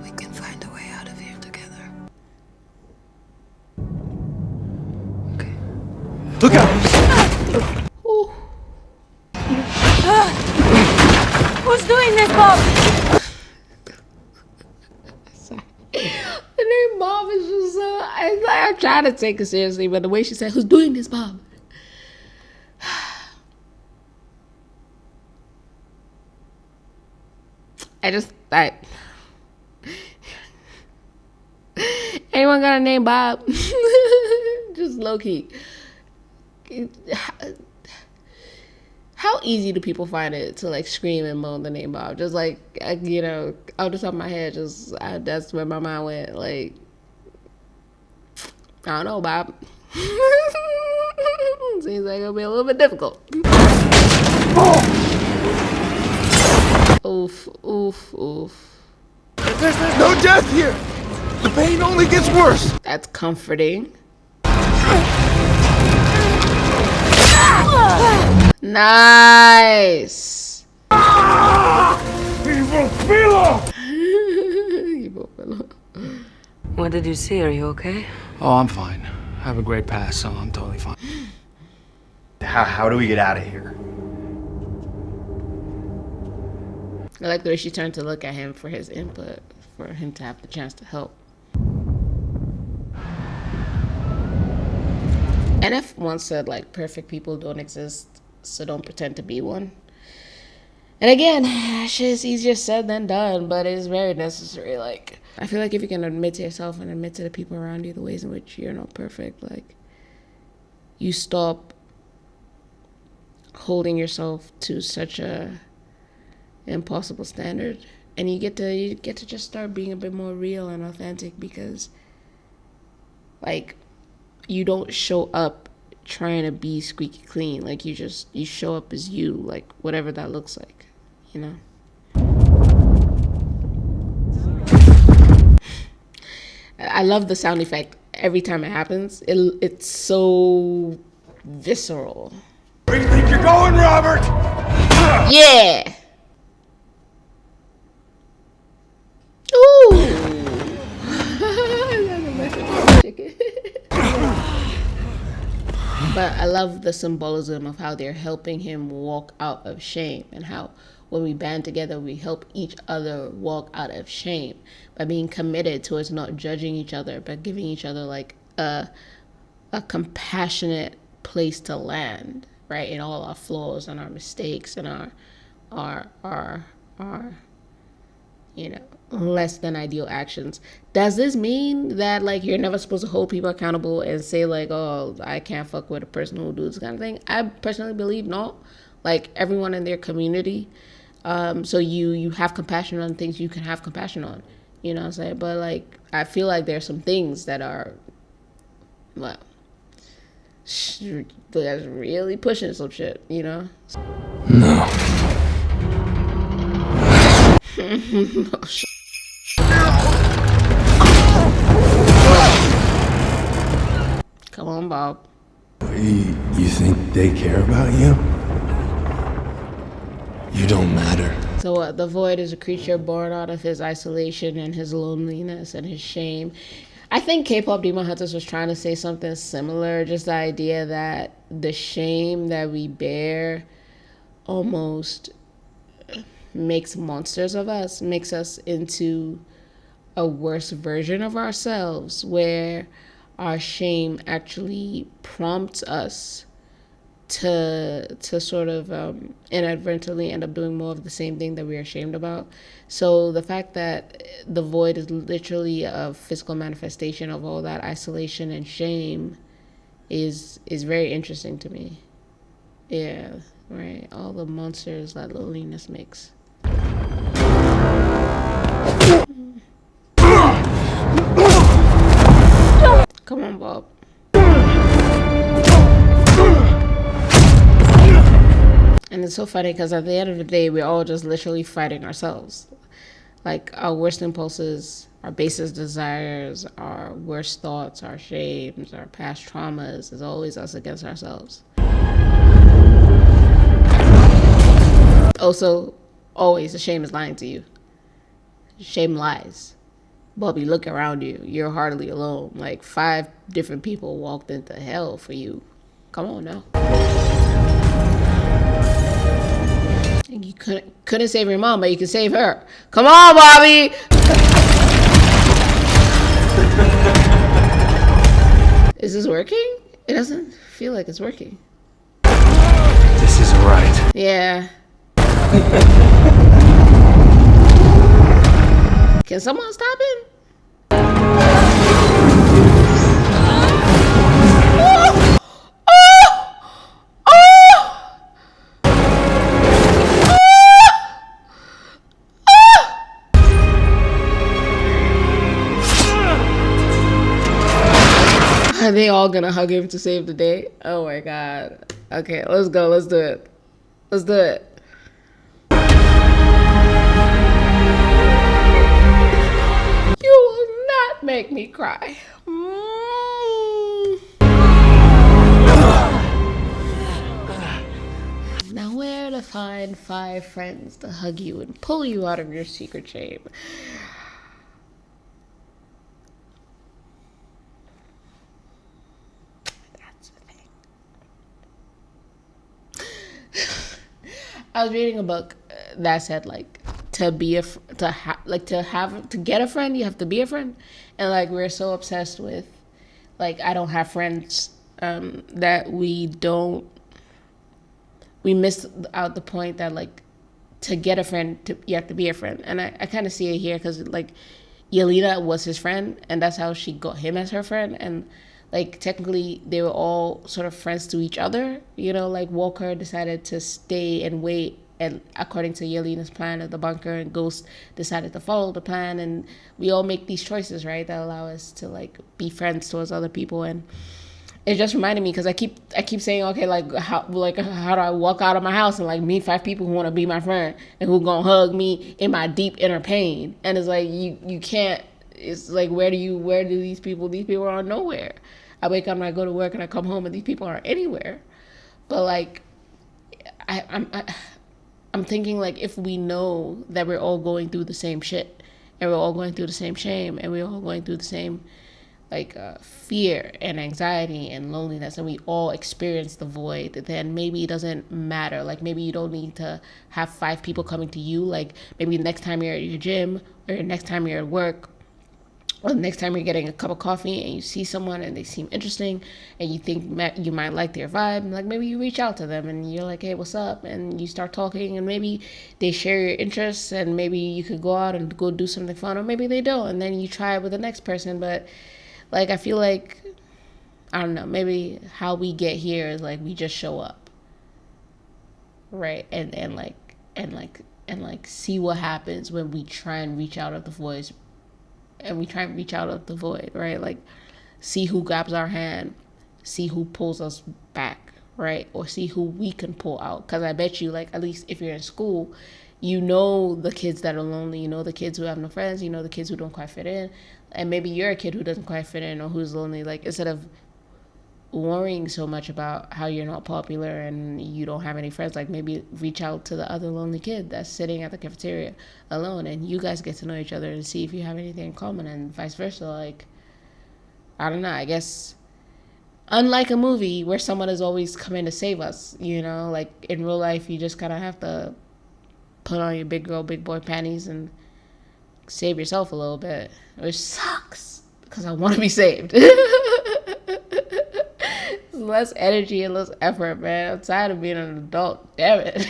We can find a way out of here together. Okay. Look out! Who's doing this, Bob? Sorry. The name Bob is just so... I'm trying to take it seriously, but the way she said, who's doing this, Bob? Anyone got a name Bob? Just low-key. How easy do people find it to like scream and moan the name Bob? Just like, you know, off the top of my head, that's where my mind went. Like, I don't know, Bob. Seems like it'll be a little bit difficult. Oof, oof, oof. There's no death here! The pain only gets worse! That's comforting. Nice! Evil pillow! What did you see? Are you okay? Oh, I'm fine. have a great past, so I'm totally fine. How do we get out of here? I like the way she turned to look at him for his input, for him to have the chance to help. NF once said, like, perfect people don't exist, so don't pretend to be one. And again, shit is easier said than done, but it is very necessary. Like, I feel like if you can admit to yourself and admit to the people around you the ways in which you're not perfect, like, you stop holding yourself to such a impossible standard, and you get to just start being a bit more real and authentic, because like you don't show up trying to be squeaky clean. Like you show up as you, like whatever that looks like, you know. I love the sound effect every time it happens. It's so visceral. Where do you think you're going, Robert? Yeah. Ooh. But I love the symbolism of how they're helping him walk out of shame, and how when we band together, we help each other walk out of shame by being committed towards not judging each other, but giving each other like a compassionate place to land, right? In all our flaws and our mistakes and our you know, less than ideal actions. Does this mean that like you're never supposed to hold people accountable and say like, oh, I can't fuck with a person who do this kind of thing? I personally believe not. Like everyone in their community, so you have compassion on things you can have compassion on, you know what I'm saying? But like I feel like there's some things that are, well, that's really pushing some shit, you know? No. Come on, Bob. You think they care about you? You don't matter. So what? The void is a creature born out of his isolation and his loneliness and his shame. I think K-pop Demon Hunters was trying to say something similar. Just the idea that the shame that we bear almost makes monsters of us, makes us into a worse version of ourselves, where our shame actually prompts us to sort of inadvertently end up doing more of the same thing that we're ashamed about. So the fact that the void is literally a physical manifestation of all that isolation and shame is very interesting to me. Yeah, right. All the monsters that loneliness makes. Come on, Bob. And it's so funny because at the end of the day, we're all just literally fighting ourselves. Like our worst impulses, our basest desires, our worst thoughts, our shames, our past traumas is always us against ourselves. Also, always the shame is lying to you. Shame lies. Bobby, look around you. You're hardly alone. Like 5 different people walked into hell for you. Come on now. And you couldn't save your mom, but you can save her. Come on, Bobby! Is this working? It doesn't feel like it's working. This isn't right. Yeah. Can someone stop him? Are they all gonna hug him to save the day? Oh my god. Okay, let's go. Let's do it. Let's do it. You will not make me cry. Now where to find 5 friends to hug you and pull you out of your secret shame? I was reading a book that said like to get a friend, you have to be a friend, and like we're so obsessed with like I don't have friends that we miss out the point that like to get a friend, you have to be a friend. And I kind of see it here because like Yelena was his friend, and that's how she got him as her friend. And like technically they were all sort of friends to each other, you know, like Walker decided to stay and wait and according to Yelena's plan at the bunker, and Ghost decided to follow the plan. And we all make these choices, right, that allow us to like be friends towards other people. And it just reminded me because I keep saying, okay, like how do I walk out of my house and like meet 5 people who want to be my friend and who gonna hug me in my deep inner pain? And it's like you can't. It's like where do these people are nowhere. I wake up and I go to work and I come home and these people aren't anywhere. But like I'm thinking like if we know that we're all going through the same shit and we're all going through the same shame and we're all going through the same like fear and anxiety and loneliness, and we all experience the void, then maybe it doesn't matter. Like maybe you don't need to have 5 people coming to you. Like maybe next time you're at your gym, or next time you're at work, or the next time you're getting a cup of coffee and you see someone and they seem interesting and you think you might like their vibe, like maybe you reach out to them and you're like, hey, what's up? And you start talking, and maybe they share your interests, and maybe you could go out and go do something fun, or maybe they don't, and then you try it with the next person. But like I feel like, I don't know, maybe how we get here is like we just show up, right? And see what happens when we try and reach out of the void. Right? Like see who grabs our hand, see who pulls us back, right? Or see who we can pull out. Because I bet you, like, at least if you're in school, you know the kids that are lonely, you know the kids who have no friends, you know the kids who don't quite fit in. And maybe you're a kid who doesn't quite fit in or who's lonely. Like, instead of worrying so much about how you're not popular and you don't have any friends, like maybe reach out to the other lonely kid that's sitting at the cafeteria alone, and you guys get to know each other and see if you have anything in common, and vice versa. Like, I don't know, I guess unlike a movie where someone is always coming to save us, you know, like in real life you just kind of have to put on your big girl big boy panties and save yourself a little bit, which sucks because I want to be saved. Less energy and less effort, man. I'm tired of being an adult, damn it.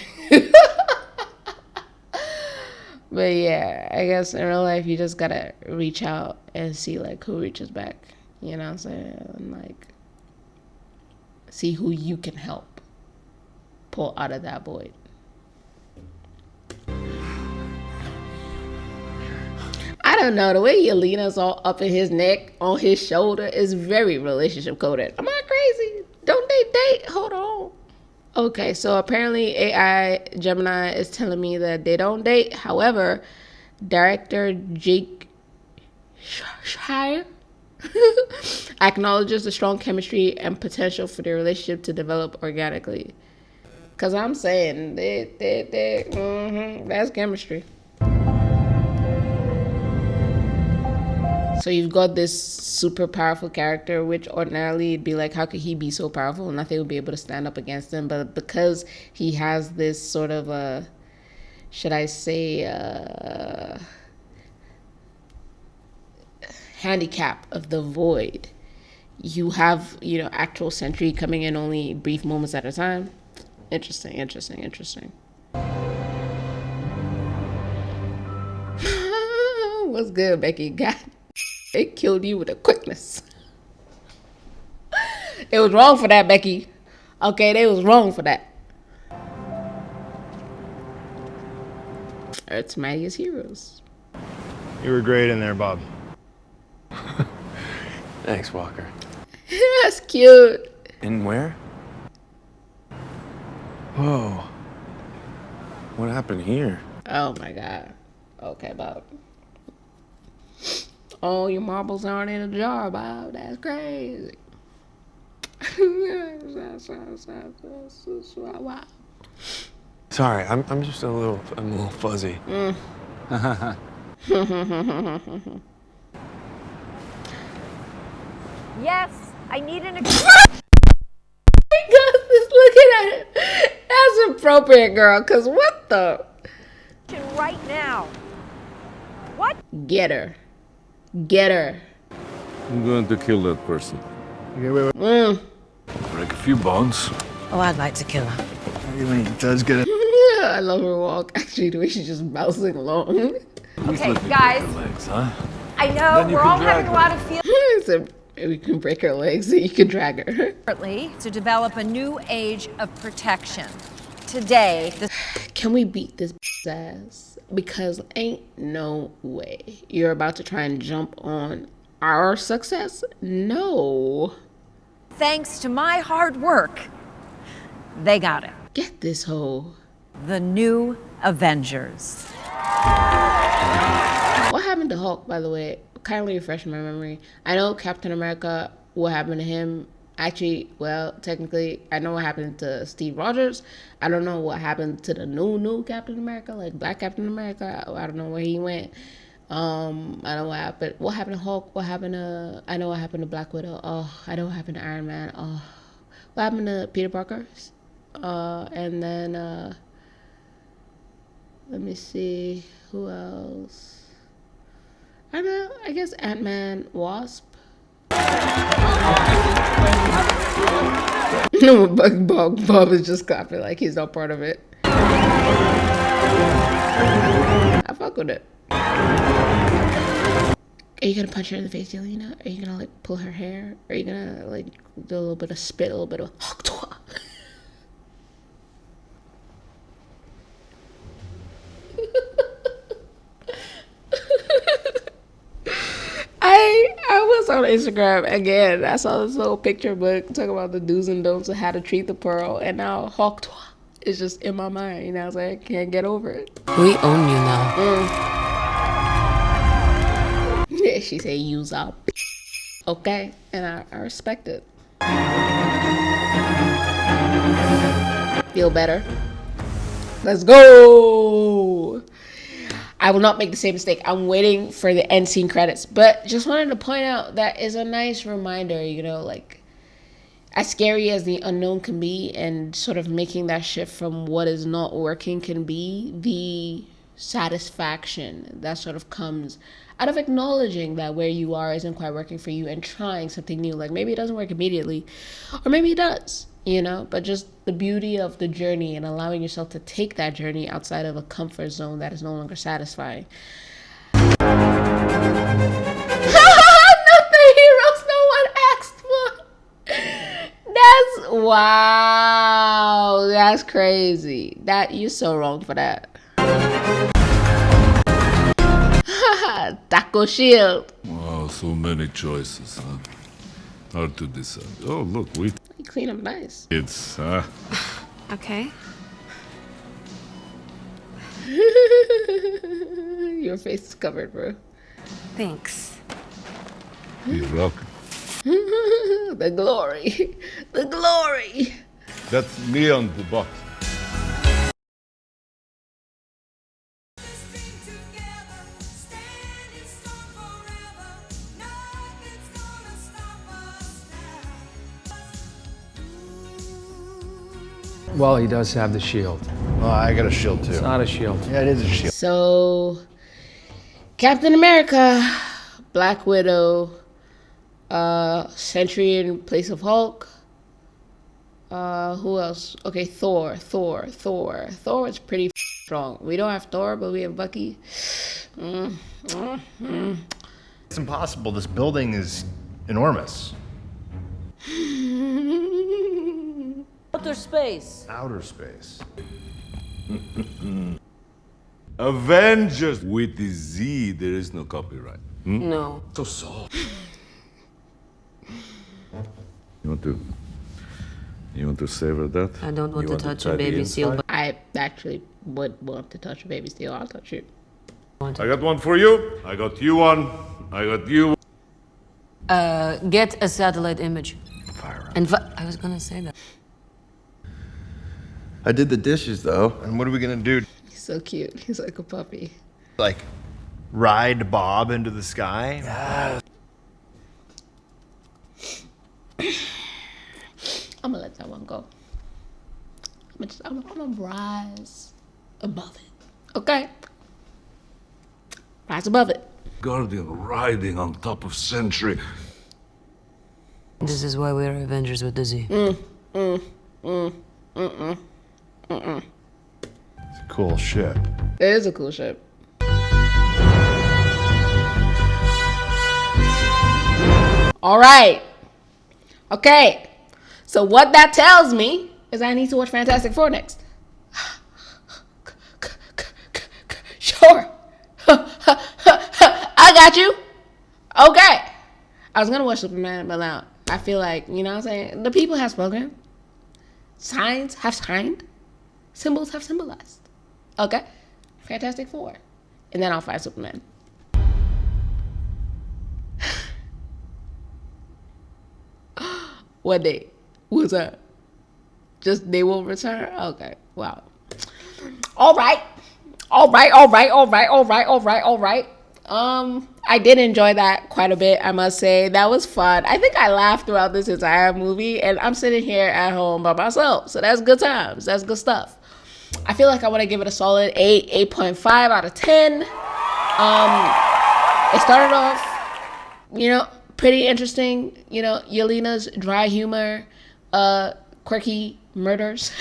But yeah, I guess in real life you just gotta reach out and see like who reaches back, you know what I'm saying? And like see who you can help pull out of that void. I don't know, the way Yelena's all up in his neck, on his shoulder, is very relationship coded. Am I crazy? Don't they date? Hold on. Okay, so apparently AI Gemini is telling me that they don't date. However, director Jake Shire acknowledges the strong chemistry and potential for their relationship to develop organically. Because I'm saying, that's chemistry. So you've got this super powerful character, which ordinarily it'd be like, how could he be so powerful? Nothing would be able to stand up against him. But because he has this sort of should I say, handicap of the void, you have, you know, actual Sentry coming in only brief moments at a time. Interesting. What's good, Becky? God. It killed you with a quickness. It was wrong for that, Becky. Okay, they was wrong for that. Earth's mightiest heroes. You were great in there, Bob. Thanks, Walker. That's cute. And where? Whoa. What happened here? Oh my God. Okay, Bob. Oh, your marbles aren't in a jar, Bob. That's crazy. Sorry, I'm just a little fuzzy. Yes, I need an Gus is looking at it. That's a appropriate, girl, because what the? Right now. What? Get her. Get her. I'm going to kill that person. Okay, wait. Break a few bones. Oh, I'd like to kill her. When he does get it. I love her walk. Actually, the way she's just bouncing along. Okay, guys. Legs, huh? I know we're all having a lot of feelings. So we can break her legs so you can drag her. To develop a new age of protection. Today, can we beat this ass? Because ain't no way you're about to try and jump on our success. No. thanks to my hard work, they got it. Get this hoe. The new Avengers. What happened to Hulk, by the way? Kindly refresh my memory. I know Captain America, what happened to him. Actually, well, technically, I know what happened to Steve Rogers. I don't know what happened to the new Captain America, like Black Captain America. I don't know where he went. I know what happened. What happened to Hulk? What happened to? I know what happened to Black Widow. Oh, I know what happened to Iron Man. Oh, what happened to Peter Parker? And then let me see who else. I don't know. I guess Ant-Man, Wasp. No, Bob is just clapping like he's not part of it. I fuck with it. Are you gonna punch her in the face, Yelena? Are you gonna like pull her hair? Are you gonna like do a little bit of spit, a little bit of I was on Instagram again. I saw this little picture book talking about the do's and don'ts of how to treat the pearl, and now Hawk is just in my mind. You know, I was like, I can't get over it. We own you now. Yeah, she said use our okay, and I respect it. Feel better. Let's go. I will not make the same mistake. I'm waiting for the end scene credits. But just wanted to point out that is a nice reminder, you know, like as scary as the unknown can be, and sort of making that shift from what is not working can be, the satisfaction that sort of comes out of acknowledging that where you are isn't quite working for you and trying something new. Like maybe it doesn't work immediately, or maybe it does, you know, but just the beauty of the journey and allowing yourself to take that journey outside of a comfort zone that is no longer satisfying. Not the heroes no one asked for. That's wow. That's crazy. That you're so wrong for that. Taco shield. Wow, so many choices, huh? Hard to decide. Oh, look, we You clean up nice. It's, Okay. Your face is covered, bro. Thanks. You're welcome. The glory. The glory. That's me on the box. Well, he does have the shield. Oh, I got a shield too. It's not a shield. Yeah, it is a shield. So, Captain America, Black Widow, Sentry in place of Hulk. Who else? Okay, Thor. Thor is pretty strong. We don't have Thor, but we have Bucky. It's impossible. This building is enormous. Outer space. Outer space. Avengers with the Z, there is no copyright. No. So soft. You want to savor that? I don't want You to touch try a the baby seal, inside? but I actually would want to touch a baby steel. I'll touch it. I got one for you. I got you one. I got you. get a satellite image. And I was gonna say that. I did the dishes, though. And what are we gonna do? He's so cute. He's like a puppy. Like, ride Bob into the sky? I'm gonna let that one go. I'm gonna rise above it. Okay? Rise above it. Guardian riding on top of Sentry. This is why we're Avengers with the Z. It's a cool ship. It is a cool ship. All right. Okay. So what that tells me is I need to watch Fantastic Four next. Sure. I got you. Okay. I was going to watch Superman, but now I feel like, you know what I'm saying? The people have spoken. Signs have signed. Symbols have symbolized. Okay. Fantastic Four. And then I'll find Superman. What day? What's that? Just they will return? Okay. Wow. All right. I did enjoy that quite a bit, I must say. That was fun. I think I laughed throughout this entire movie, and I'm sitting here at home by myself. So that's good times. That's good stuff. I feel like I want to give it a solid 8.5 out of 10. It started off, pretty interesting. Yelena's dry humor, quirky murders.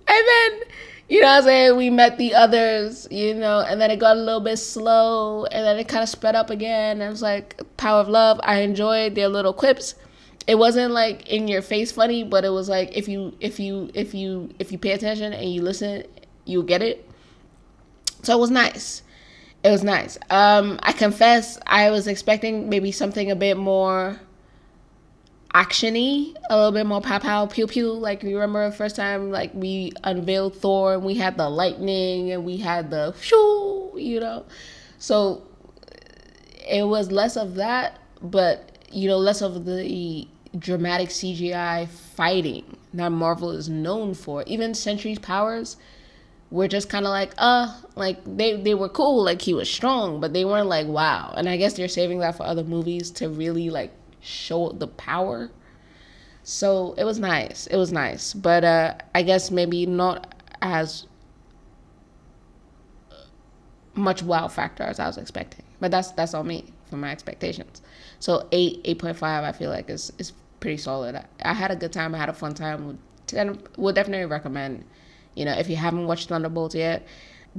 And then, what I'm saying, we met the others, and then it got a little bit slow, and then it kind of sped up again. And it was like power of love. I enjoyed their little quips. It wasn't like in your face funny, but it was like if you pay attention and you listen, you'll get it. So it was nice. It was nice. I confess I was expecting maybe something a bit more action-y, a little bit more pow pew pew. Like, you remember the first time like we unveiled Thor and we had the lightning and we had the shoo, So it was less of that, but less of the dramatic CGI fighting that Marvel is known for. Even Sentry's powers were just kind of like they were cool, like he was strong, but they weren't like wow. And I guess they're saving that for other movies to really like show the power. So it was nice, but I guess maybe not as much wow factor as I was expecting, but that's on me for my expectations. So 8.5 I feel like is pretty solid. I had a good time. I had a fun time. Would definitely recommend, if you haven't watched Thunderbolts yet.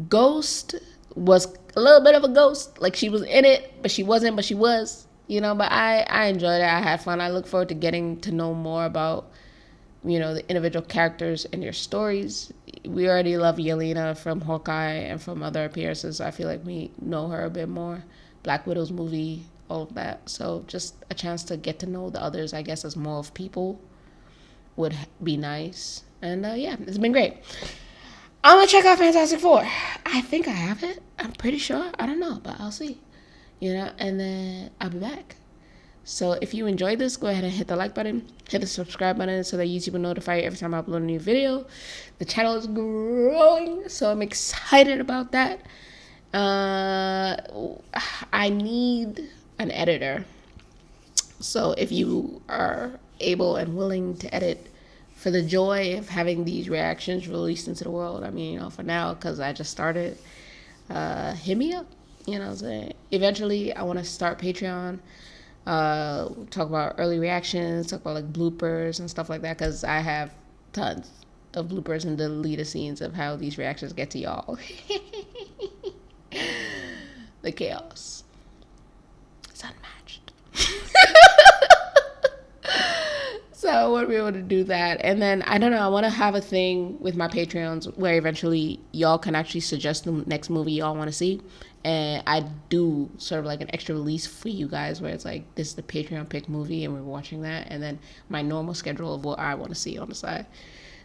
Ghost was a little bit of a ghost, like she was in it but she wasn't, but she was, but I enjoyed it. I had fun. I look forward to getting to know more about the individual characters and their stories. We already love Yelena from Hawkeye and from other appearances. I feel like we know her a bit more. Black Widow's movie, all of that. So just a chance to get to know the others, I guess, as more of people would be nice. And it's been great. I'm gonna check out Fantastic Four. I think I have it. I'm pretty sure. I don't know, but I'll see. And then I'll be back. So if you enjoyed this, go ahead and hit the like button, hit the subscribe button so that YouTube will notify you every time I upload a new video. The channel is growing, so I'm excited about that. I need an editor. So if you are able and willing to edit for the joy of having these reactions released into the world, I mean, for now, because I just started, hit me up. What I'm saying? Eventually, I want to start Patreon. Talk about early reactions, talk about like bloopers and stuff like that, because I have tons of bloopers and deleted scenes of how these reactions get to y'all. The chaos. It's unmatched. So I want to be able to do that. And then, I don't know, I want to have a thing with my Patreons where eventually y'all can actually suggest the next movie y'all want to see. And I do sort of like an extra release for you guys where it's like, this is the Patreon pick movie and we're watching that. And then my normal schedule of what I want to see on the side.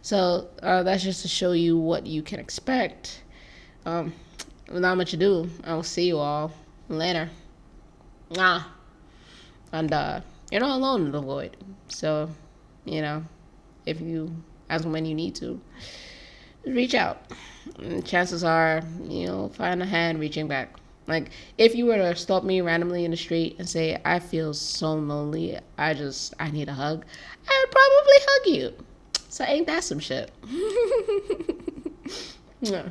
So that's just to show you what you can expect. Not much to do. I will see you all later. And you're not alone in the void. So, if you, as when you need to, reach out. And chances are, find a hand reaching back. Like, if you were to stop me randomly in the street and say, I feel so lonely, I need a hug, I would probably hug you. So ain't that some shit? Yeah.